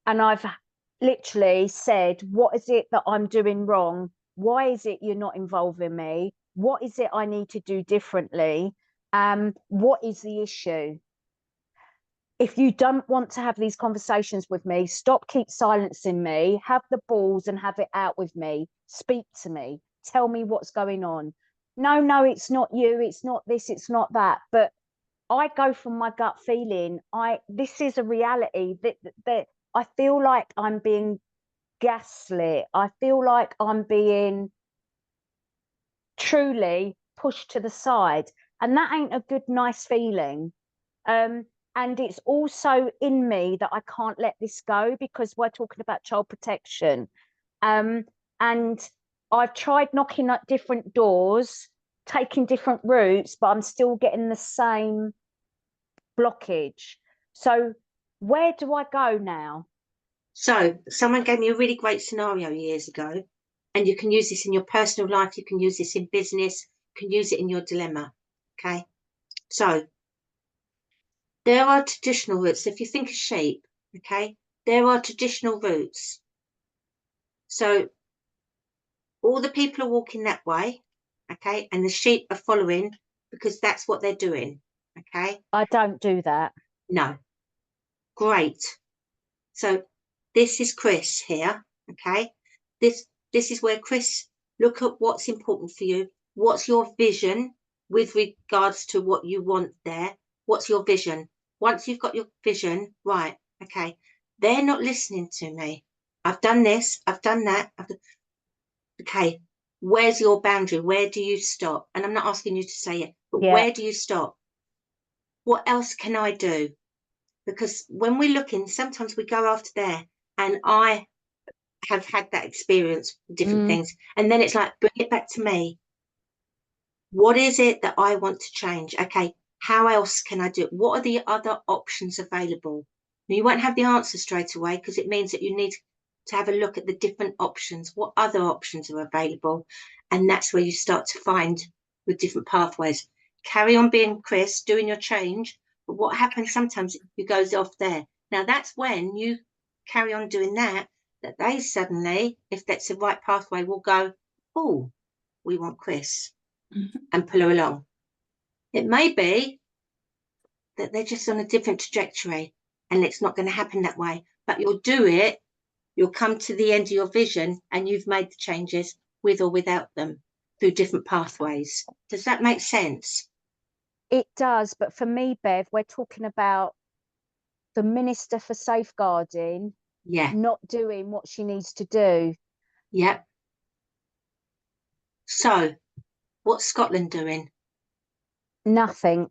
S3: and I've literally said, what is it that I'm doing wrong? Why is it you're not involving me? What is it I need to do differently? What is the issue? If you don't want to have these conversations with me, keep silencing me, have the balls and have it out with me. Speak to me. Tell me what's going on. No, it's not you. It's not this. It's not that. But I go from my gut feeling. This is a reality that I feel like I'm being gaslit. I feel like I'm being truly pushed to the side, and that ain't a good, nice feeling. And it's also in me that I can't let this go because we're talking about child protection. And I've tried knocking at different doors, taking different routes, but I'm still getting the same blockage. So where do I go now?
S1: So someone gave me a really great scenario years ago, and you can use this in your personal life, you can use this in business, you can use it in your dilemma. Okay, so there are traditional routes. If you think of sheep, okay, there are traditional routes. So all the people are walking that way, okay, and the sheep are following because that's what they're doing. Okay,
S3: I don't do that.
S1: no, great. So this is Chris here, okay? This is where Chris, look at what's important for you. What's your vision with regards to what you want there? What's your vision? Once you've got your vision, right, okay, they're not listening to me. I've done this, I've done that. Okay, where's your boundary? Where do you stop? And I'm not asking you to say it, but
S3: Yeah.
S1: where do you stop? What else can I do? Because when we're looking, sometimes we go after there, and I have had that experience with different things. And then it's like, bring it back to me. What is it that I want to change? Okay, how else can I do it? What are the other options available? Now, you won't have the answer straight away, because it means that you need to have a look at the different options. What other options are available? And that's where you start to find with different pathways. Carry on being Chris, doing your change. But what happens sometimes, you goes off there. Now, that's when you carry on doing that they suddenly, if that's the right pathway, will go, oh, we want Chris, and pull her along. It may be that they're just on a different trajectory and it's not going to happen that way, but you'll do it. You'll come to the end of your vision and you've made the changes with or without them through different pathways. Does that make sense?
S3: It does, but for me, Bev, we're talking about the Minister for Safeguarding not doing what she needs to do.
S1: Yep. So, what's Scotland doing?
S3: Nothing.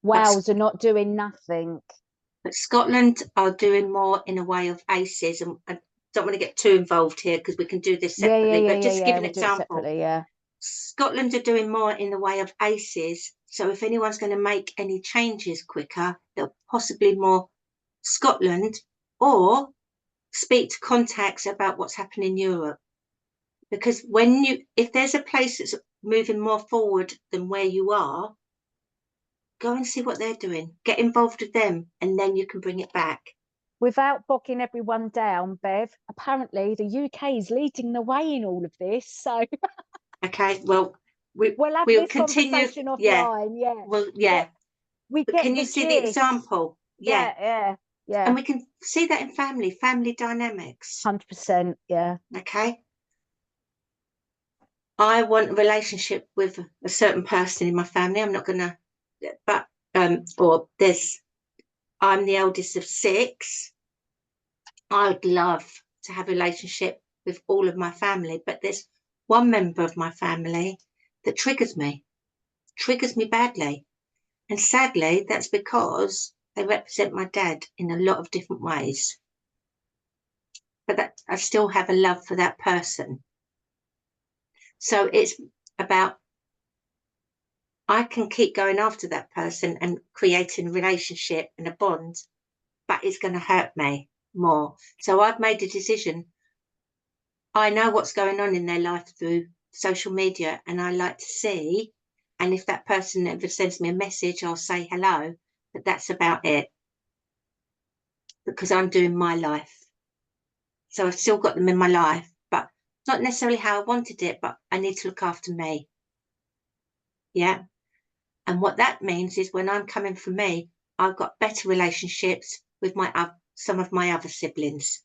S3: Wales are not doing nothing.
S1: But Scotland are doing more in a way of ACEs, and I don't want to get too involved here because we can do this separately, but just give an example. Scotland are doing more in the way of ACEs, so if anyone's going to make any changes quicker, they'll possibly more Scotland or speak to contacts about what's happening in Europe. Because if there's a place that's moving more forward than where you are, go and see what they're doing. Get involved with them, and then you can bring it back.
S3: Without bogging everyone down, Bev, apparently the UK is leading the way in all of this. So,
S1: okay, well,
S3: we'll have
S1: this
S3: continue. Conversation offline. Yeah.
S1: Well, yeah.
S3: But
S1: can you see the example?
S3: Yeah.
S1: And we can see that in family dynamics.
S3: 100%. Yeah.
S1: Okay. I want a relationship with a certain person in my family. I'm not gonna, but I'm the eldest of 6. I'd love to have a relationship with all of my family, but there's one member of my family that triggers me badly. And sadly, that's because they represent my dad in a lot of different ways. But I still have a love for that person. So it's about, I can keep going after that person and creating a relationship and a bond, but it's going to hurt me more. So I've made a decision. I know what's going on in their life through social media, and I like to see, and if that person ever sends me a message, I'll say hello, but that's about it, because I'm doing my life. So I've still got them in my life, but not necessarily how I wanted it, but I need to look after me. Yeah. And what that means is when I'm coming for me, I've got better relationships with some of my other siblings,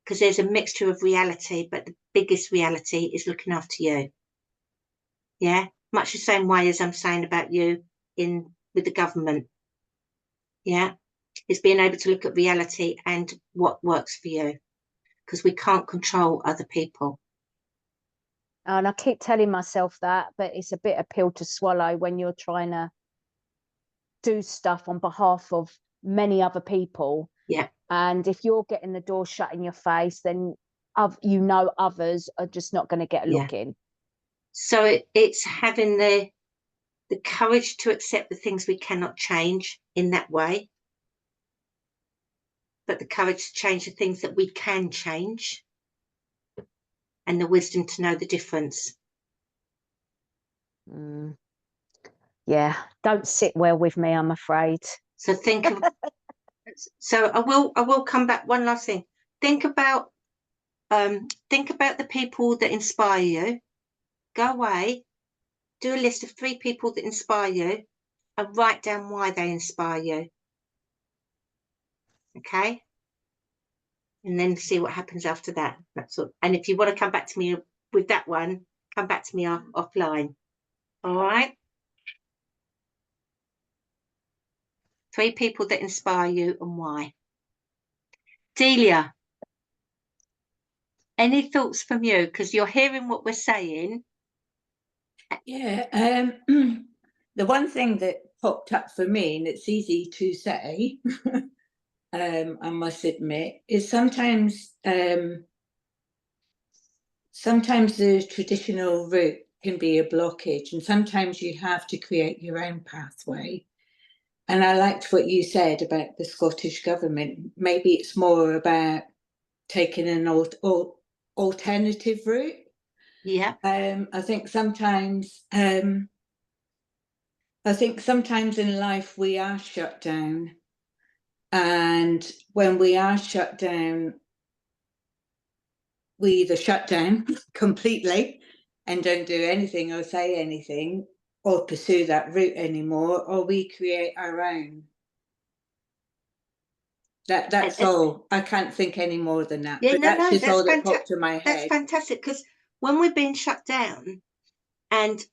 S1: because there's a mixture of reality, but the biggest reality is looking after you. Yeah, much the same way as I'm saying about you with the government. Yeah, it's being able to look at reality and what works for you, because we can't control other people.
S3: And I keep telling myself that, but it's a bitter pill to swallow when you're trying to do stuff on behalf of many other people.
S1: Yeah.
S3: And if you're getting the door shut in your face, then others are just not going to get a look in.
S1: So it's having the courage to accept the things we cannot change in that way, but the courage to change the things that we can change, and the wisdom to know the difference.
S3: Yeah, don't sit well with me, I'm afraid.
S1: So think of so I will come back. One last thing. Think about the people that inspire you. Go away, do a list of 3 people that inspire you, and write down why they inspire you. Okay? And then see what happens after that. That's all. And if you want to come back to me with that one, come back to me offline. All right? 3 people that inspire you and why. Delia, any thoughts from you? Because you're hearing what we're saying.
S2: Yeah. The one thing that popped up for me, and it's easy to say, I must admit, is sometimes the traditional route can be a blockage, and sometimes you have to create your own pathway. And I liked what you said about the Scottish government. Maybe it's more about taking an alternative route.
S1: Yeah.
S2: I think sometimes in life we are shut down, and when we are shut down, we either shut down completely and don't do anything or say anything or pursue that route anymore, or we create our own. That's all. I can't think any more than that.
S1: Yeah,
S2: but that's just all that popped to my head.
S1: That's fantastic, because when we're being shut down and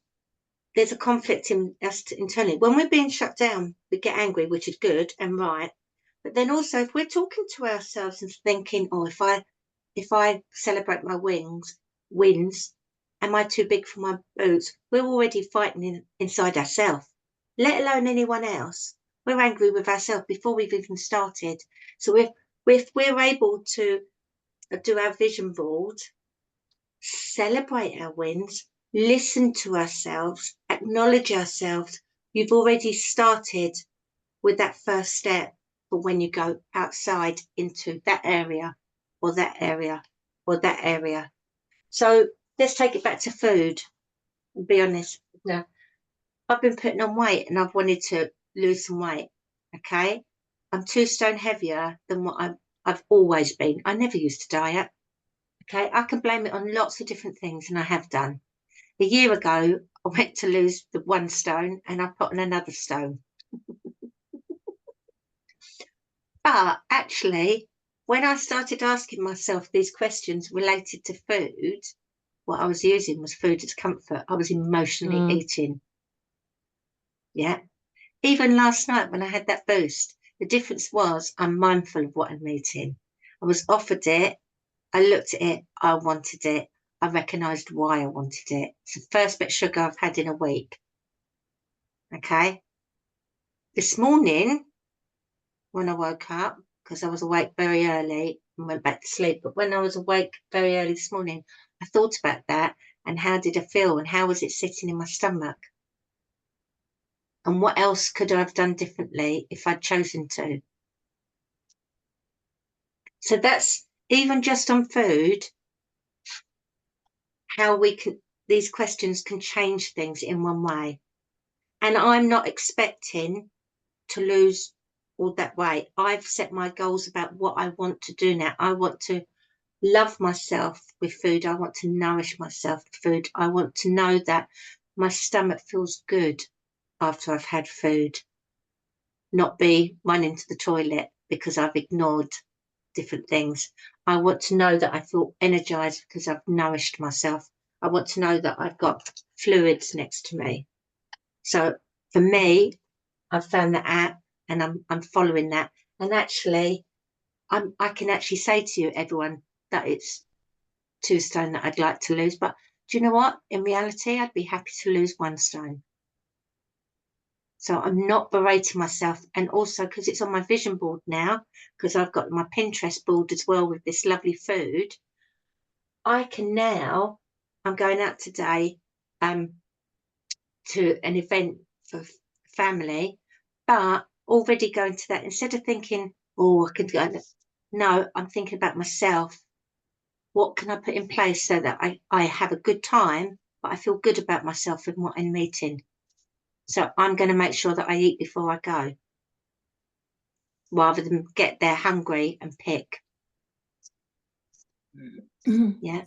S1: there's a conflict in us internally, when we're being shut down, we get angry, which is good and right. But then also, if we're talking to ourselves and thinking, oh, if I celebrate my wins, am I too big for my boots? We're already fighting inside ourselves, let alone anyone else. We're angry with ourselves before we've even started. So if we're able to do our vision board, celebrate our wins, listen to ourselves, acknowledge ourselves, you've already started with that first step for when you go outside into that area or that area or that area. So let's take it back to food and be honest. Now, I've been putting on weight and I've wanted to lose some weight. Okay. I'm 2 stone heavier than what I've always been. I never used to diet. Okay. I can blame it on lots of different things, and I have done. A year ago, I went to lose the 1 stone and I put on another stone. But actually, when I started asking myself these questions related to food, what I was using was food as comfort. I was emotionally eating. Yeah. Even last night when I had that boost, the difference was I'm mindful of what I'm eating. I was offered it. I looked at it. I wanted it. I recognised why I wanted it. It's the first bit of sugar I've had in a week. Okay. This morning, when I woke up, because I was awake very early and went back to sleep, but when I was awake very early this morning, I thought about that and how did I feel and how was it sitting in my stomach? And what else could I have done differently if I'd chosen to? So that's even just on food, how these questions can change things in one way. And I'm not expecting to lose all that weight. I've set my goals about what I want to do now. I want to love myself with food. I want to nourish myself with food. I want to know that my stomach feels good after I've had food, not be running to the toilet because I've ignored different things. I want to know that I feel energized because I've nourished myself. I want to know that I've got fluids next to me. So for me, I've found that out and I'm following that. And actually, I can actually say to you, everyone, that it's 2 stone that I'd like to lose. But do you know what? In reality, I'd be happy to lose 1 stone. So I'm not berating myself. And also because it's on my vision board now, because I've got my Pinterest board as well with this lovely food, I can now, I'm going out today to an event for family, but already going to that, instead of thinking, oh, I could go, no, I'm thinking about myself. What can I put in place so that I have a good time, but I feel good about myself and what I'm eating? So I'm going to make sure that I eat before I go, rather than get there hungry and pick. Yeah.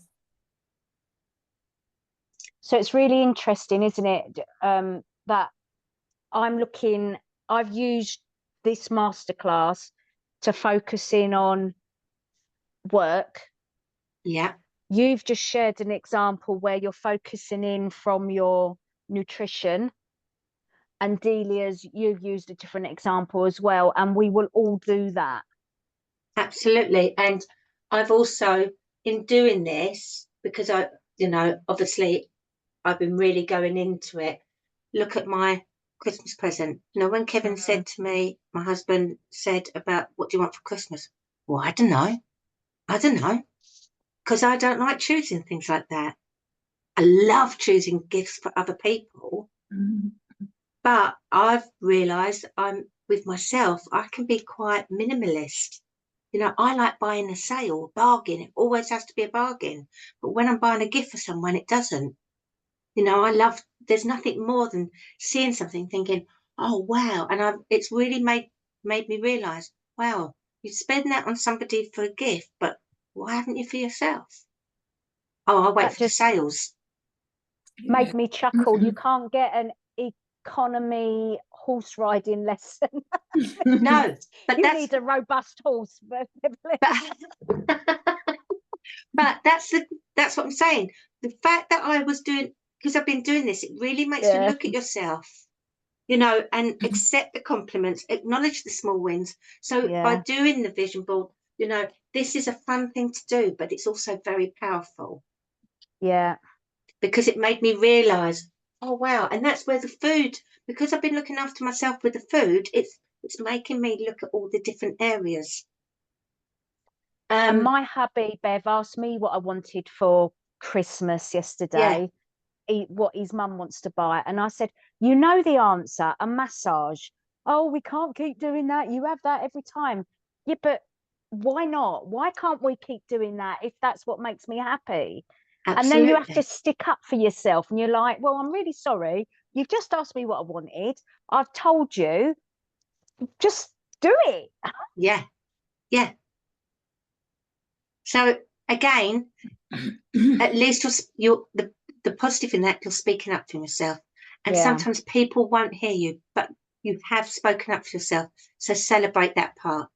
S3: So it's really interesting, isn't it? That I've used this masterclass to focus in on work.
S1: Yeah.
S3: You've just shared an example where you're focusing in from your nutrition, and Delia's, you've used a different example as well, and we will all do that.
S1: Absolutely. And I've also, in doing this, because obviously I've been really going into it, look at my Christmas present. You know, when Kevin said to me, my husband said about what do you want for Christmas? Well, I don't know. Because I don't like choosing things like that. I love choosing gifts for other people, but I've realised I'm with myself, I can be quite minimalist. You know, I like buying a sale, a bargain. It always has to be a bargain. But when I'm buying a gift for someone, it doesn't. You know, there's nothing more than seeing something, thinking, oh, wow. And it's really made me realise, wow, you spend that on somebody for a gift, but why haven't you for yourself? Oh, I'll wait
S3: That
S1: for the
S3: just
S1: sales.
S3: made me chuckle. You can't get an economy horse riding lesson.
S1: No, but
S3: You need a robust horse.
S1: but that's what I'm saying. The fact that I was doing, because I've been doing this, it really makes you look at yourself, you know, and accept the compliments, acknowledge the small wins. So by doing the vision board, you know, this is a fun thing to do, but it's also very powerful.
S3: Yeah.
S1: Because it made me realise, oh wow, and that's where the food, because I've been looking after myself with the food, it's making me look at all the different areas.
S3: And my hubby, Bev, asked me what I wanted for Christmas yesterday, what his mum wants to buy. And I said, you know the answer, a massage. Oh, we can't keep doing that. You have that every time. Yeah, but why not? Why can't we keep doing that if that's what makes me happy?
S1: Absolutely.
S3: And then you have to stick up for yourself. And you're like, well, I'm really sorry. You've just asked me what I wanted. I've told you. Just do it.
S1: Yeah. So again, at least you're the positive in that, you're speaking up for yourself. And sometimes people won't hear you, but you have spoken up for yourself. So celebrate that part.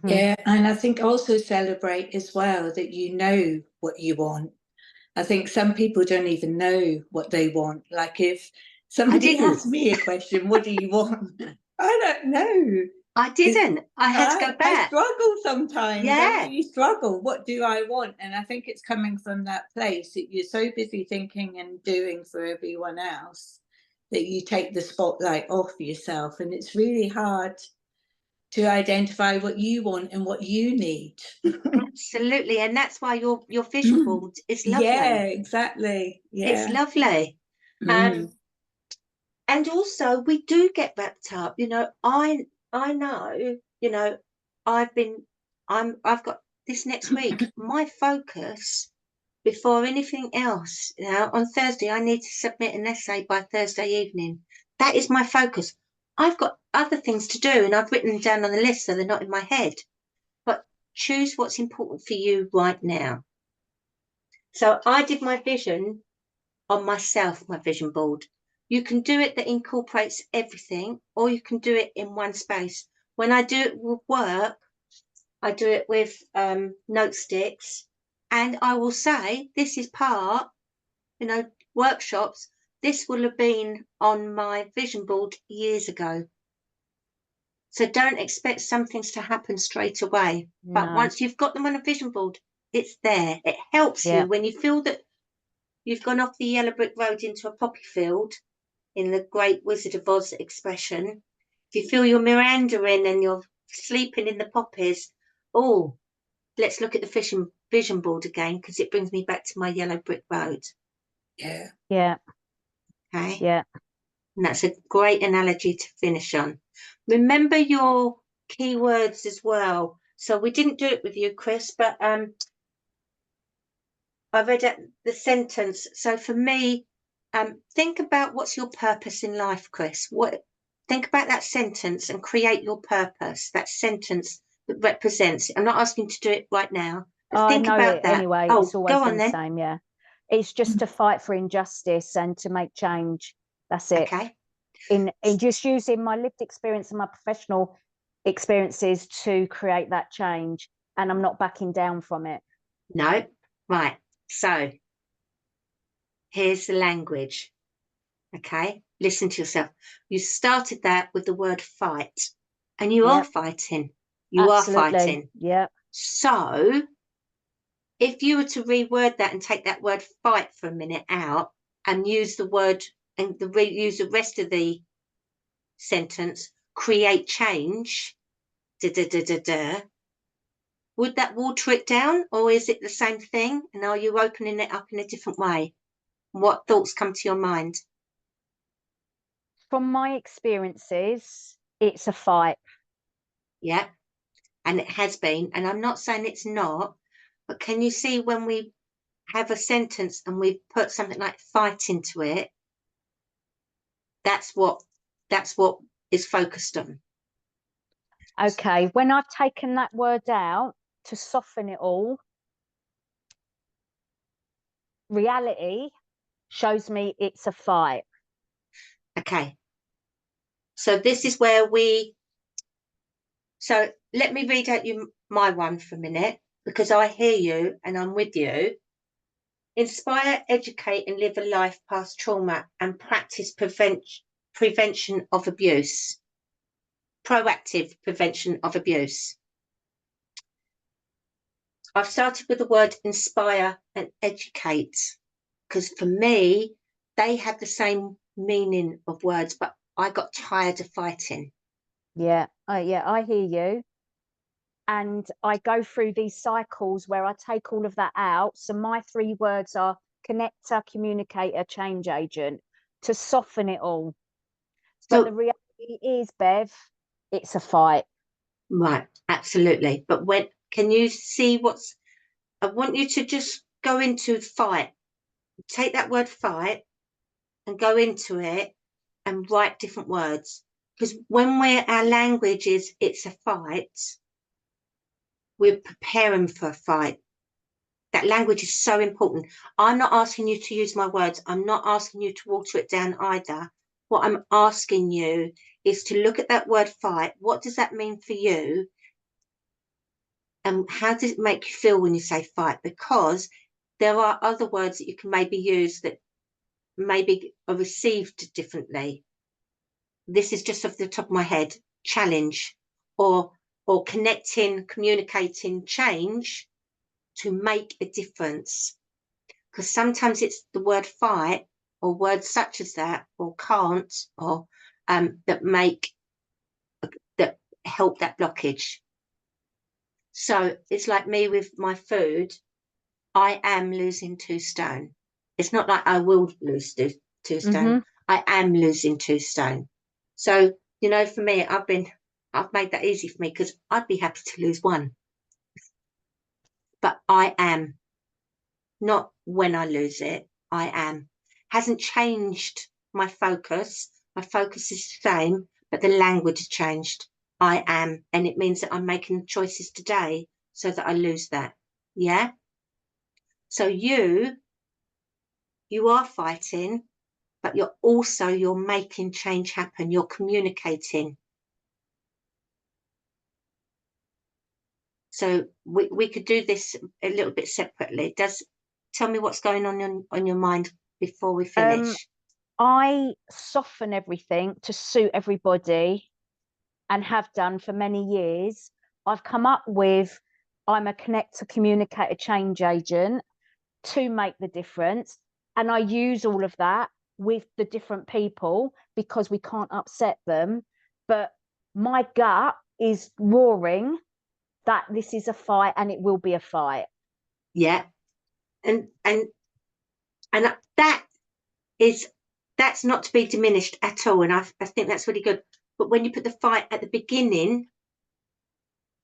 S2: Yeah, and I think also celebrate as well that you know what you want. I think some people don't even know what they want. Like if somebody asks me a question, what do you want? I don't know.
S1: I didn't. I had to go back.
S2: I struggle sometimes.
S1: Yeah.
S2: I really struggle. What do I want? And I think it's coming from that place that you're so busy thinking and doing for everyone else that you take the spotlight off yourself. And it's really hard to identify what you want and what you need.
S1: Absolutely. And that's why your vision board is lovely.
S2: Yeah, exactly. Yeah.
S1: It's lovely. And also we do get wrapped up, you know, I know, you know, I've got this next week, my focus before anything else, you know, on Thursday, I need to submit an essay by Thursday evening. That is my focus. I've got other things to do and I've written them down on the list so they're not in my head. But choose what's important for you right now. So I did my vision on myself, my vision board. You can do it that incorporates everything, or you can do it in one space. When I do it with work, I do it with note sticks, and I will say, this is part, you know, workshops, this will have been on my vision board years ago. So don't expect some things to happen straight away. No. But once you've got them on a vision board, it's there. It helps you when you feel that you've gone off the yellow brick road into a poppy field, in the great Wizard of Oz expression. If you feel you're meandering and you're sleeping in the poppies, oh, let's look at the vision board again, because it brings me back to my yellow brick road.
S2: Yeah.
S1: Okay.
S3: Yeah.
S1: And that's a great analogy to finish on. Remember your keywords as well. So we didn't do it with you, Chris, but I read the sentence. So for me, think about what's your purpose in life, Chris. Think about that sentence and create your purpose, that sentence that represents it. I'm not asking you to do it right now. But think about that.
S3: Anyway, it's always been the same, yeah. It's just to fight for injustice and to make change. That's it.
S1: Okay.
S3: In just using my lived experience and my professional experiences to create that change. And I'm not backing down from it.
S1: No. Right. So here's the language. Okay, listen to yourself. You started that with the word fight, and you are fighting. You are fighting.
S3: Yeah.
S1: So if you were to reword that and take that word fight for a minute out and use the word and use the rest of the sentence, create change, da, da, da, da, da, would that water it down, or is it the same thing? And are you opening it up in a different way? What thoughts come to your mind?
S3: From my experiences, it's a fight.
S1: Yeah, and it has been. And I'm not saying it's not, but can you see when we have a sentence and we put something like fight into it, that's what is focused on.
S3: Okay, when I've taken that word out to soften it all, reality shows me it's a fight.
S1: Okay. So this is where so let me read out my one for a minute, because I hear you and I'm with you. Inspire, educate and live a life past trauma and practice prevention of abuse. Proactive prevention of abuse. I've started with the word inspire and educate, because for me, they have the same meaning of words, but I got tired of fighting.
S3: Yeah, I hear you. And I go through these cycles where I take all of that out. So my 3 words are connector, communicator, change agent, to soften it all. But
S1: So,
S3: the reality is, Bev, it's a fight.
S1: right, absolutely. But can you see I want you to just go into fight. Take that word fight and go into it and write different words. Because when our language is it's a fight, we're preparing for a fight. That language is so important. I'm not asking you to use my words. I'm not asking you to water it down either. What I'm asking you is to look at that word fight. What does that mean for you? And how does it make you feel when you say fight? Because there are other words that you can maybe use that maybe are received differently. This is just off the top of my head. Challenge or connecting, communicating change to make a difference. Because sometimes it's the word fight or words such as that or can't or that help that blockage. So it's like me with my food. I am losing 2 stone. It's not like I will lose 2 stone. I am losing 2 stone. So, you know, for me, I've made that easy for me, because I'd be happy to lose 1. But I am, not when I lose it, I am. Hasn't changed my focus. My focus is the same, but the language has changed. I am. And it means that I'm making choices today so that I lose that. Yeah? So you are fighting, but you're making change happen. You're communicating. So we could do this a little bit separately. Tell me what's going on your mind before we finish.
S3: I soften everything to suit everybody and have done for many years. I've come up with I'm a connector, communicator, change agent to make the difference. And I use all of that with the different people because we can't upset them. But my gut is roaring that this is a fight and it will be a fight.
S1: Yeah. And that's not to be diminished at all. And I think that's really good. But when you put the fight at the beginning,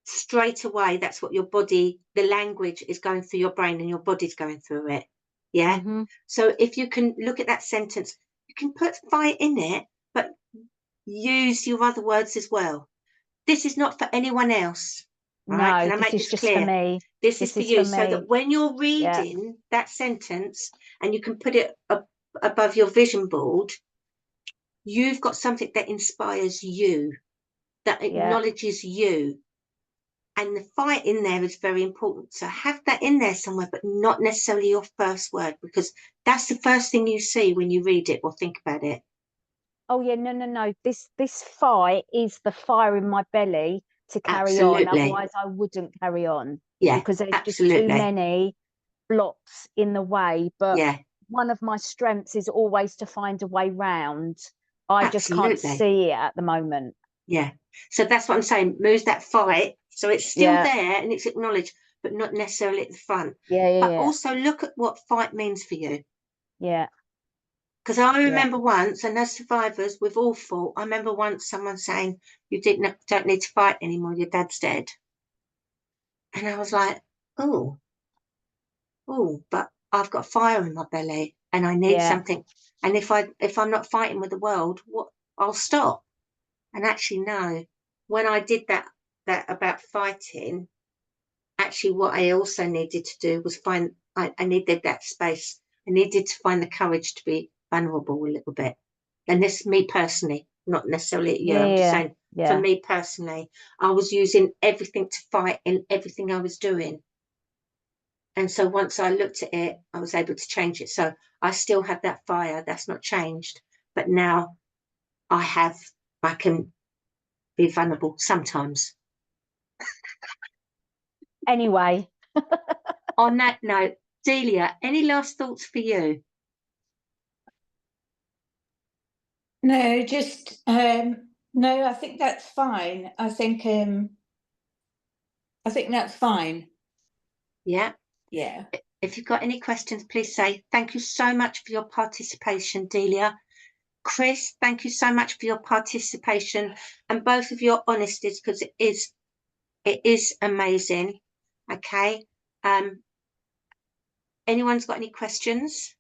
S1: straight away, that's what your body, the language is going through your brain and your body's going through it. Yeah. So if you can look at that sentence, you can put fight in it, but use your other words as well. This is not for anyone else. Right?
S3: No,
S1: can I make
S3: this is
S1: this
S3: just
S1: clear?
S3: for me.
S1: This is for you, so
S3: me.
S1: that when you're reading that sentence and you can put it above your vision board, you've got something that inspires you, that acknowledges you. And the fight in there is very important. So have that in there somewhere, but not necessarily your first word, because that's the first thing you see when you read it or think about it.
S3: Oh yeah, no. This fight is the fire in my belly to carry on. Otherwise, I wouldn't carry on.
S1: Yeah,
S3: because there's
S1: absolutely.
S3: just too many blocks in the way. But one of my strengths is always to find a way round. I just can't
S1: Absolutely.
S3: see it at the moment.
S1: Yeah. So that's what I'm saying. Moves that fight. So it's still
S3: Yeah.
S1: there and it's acknowledged, but not necessarily at the front.
S3: Yeah,
S1: But
S3: yeah,
S1: also look at what fight means for you.
S3: yeah.
S1: Because I remember once, and as survivors, we've all fought. I remember once someone saying, "You don't need to fight anymore. Your dad's dead." And I was like, "Oh, but I've got fire in my belly, and I need something. And if I'm not fighting with the world, what? I'll stop." And actually, no. When I did that about fighting, actually, what I also needed to do was find. I needed that space. I needed to find the courage to be vulnerable a little bit. And this, me personally, not necessarily you. I'm just saying, for me personally, I was using everything to fight in everything I was doing. And so once I looked at it, I was able to change it. So I still have that fire. That's not changed. But now I can be vulnerable sometimes.
S3: Anyway.
S1: On that note, Delia, any last thoughts for you?
S2: No, just no, I think that's fine. I think that's fine.
S1: Yeah.
S2: Yeah.
S1: If you've got any questions, please say. Thank you so much for your participation, Delia. Chris, thank you so much for your participation and both of your honesties, because it is amazing. Okay. Anyone's got any questions,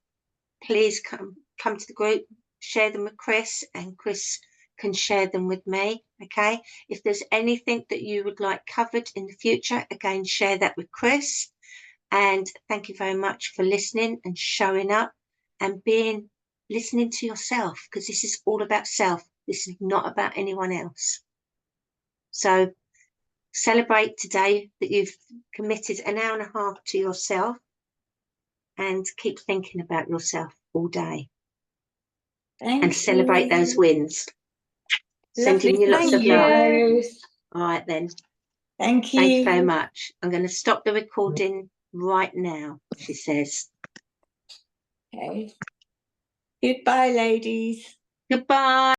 S1: please come to the group, share them with Chris, and Chris can share them with me. Okay. If there's anything that you would like covered in the future, again, share that with Chris. And thank you very much for listening and showing up and listening to yourself, because this is all about self. This is not about anyone else. So celebrate today that you've committed an hour and a half to yourself, and keep thinking about yourself all day. And celebrate those wins. Sending you lots of love. All right then.
S2: Thank you.
S1: Thanks very much. I'm going to stop the recording right now, she says.
S2: Okay. Goodbye, ladies.
S1: Goodbye.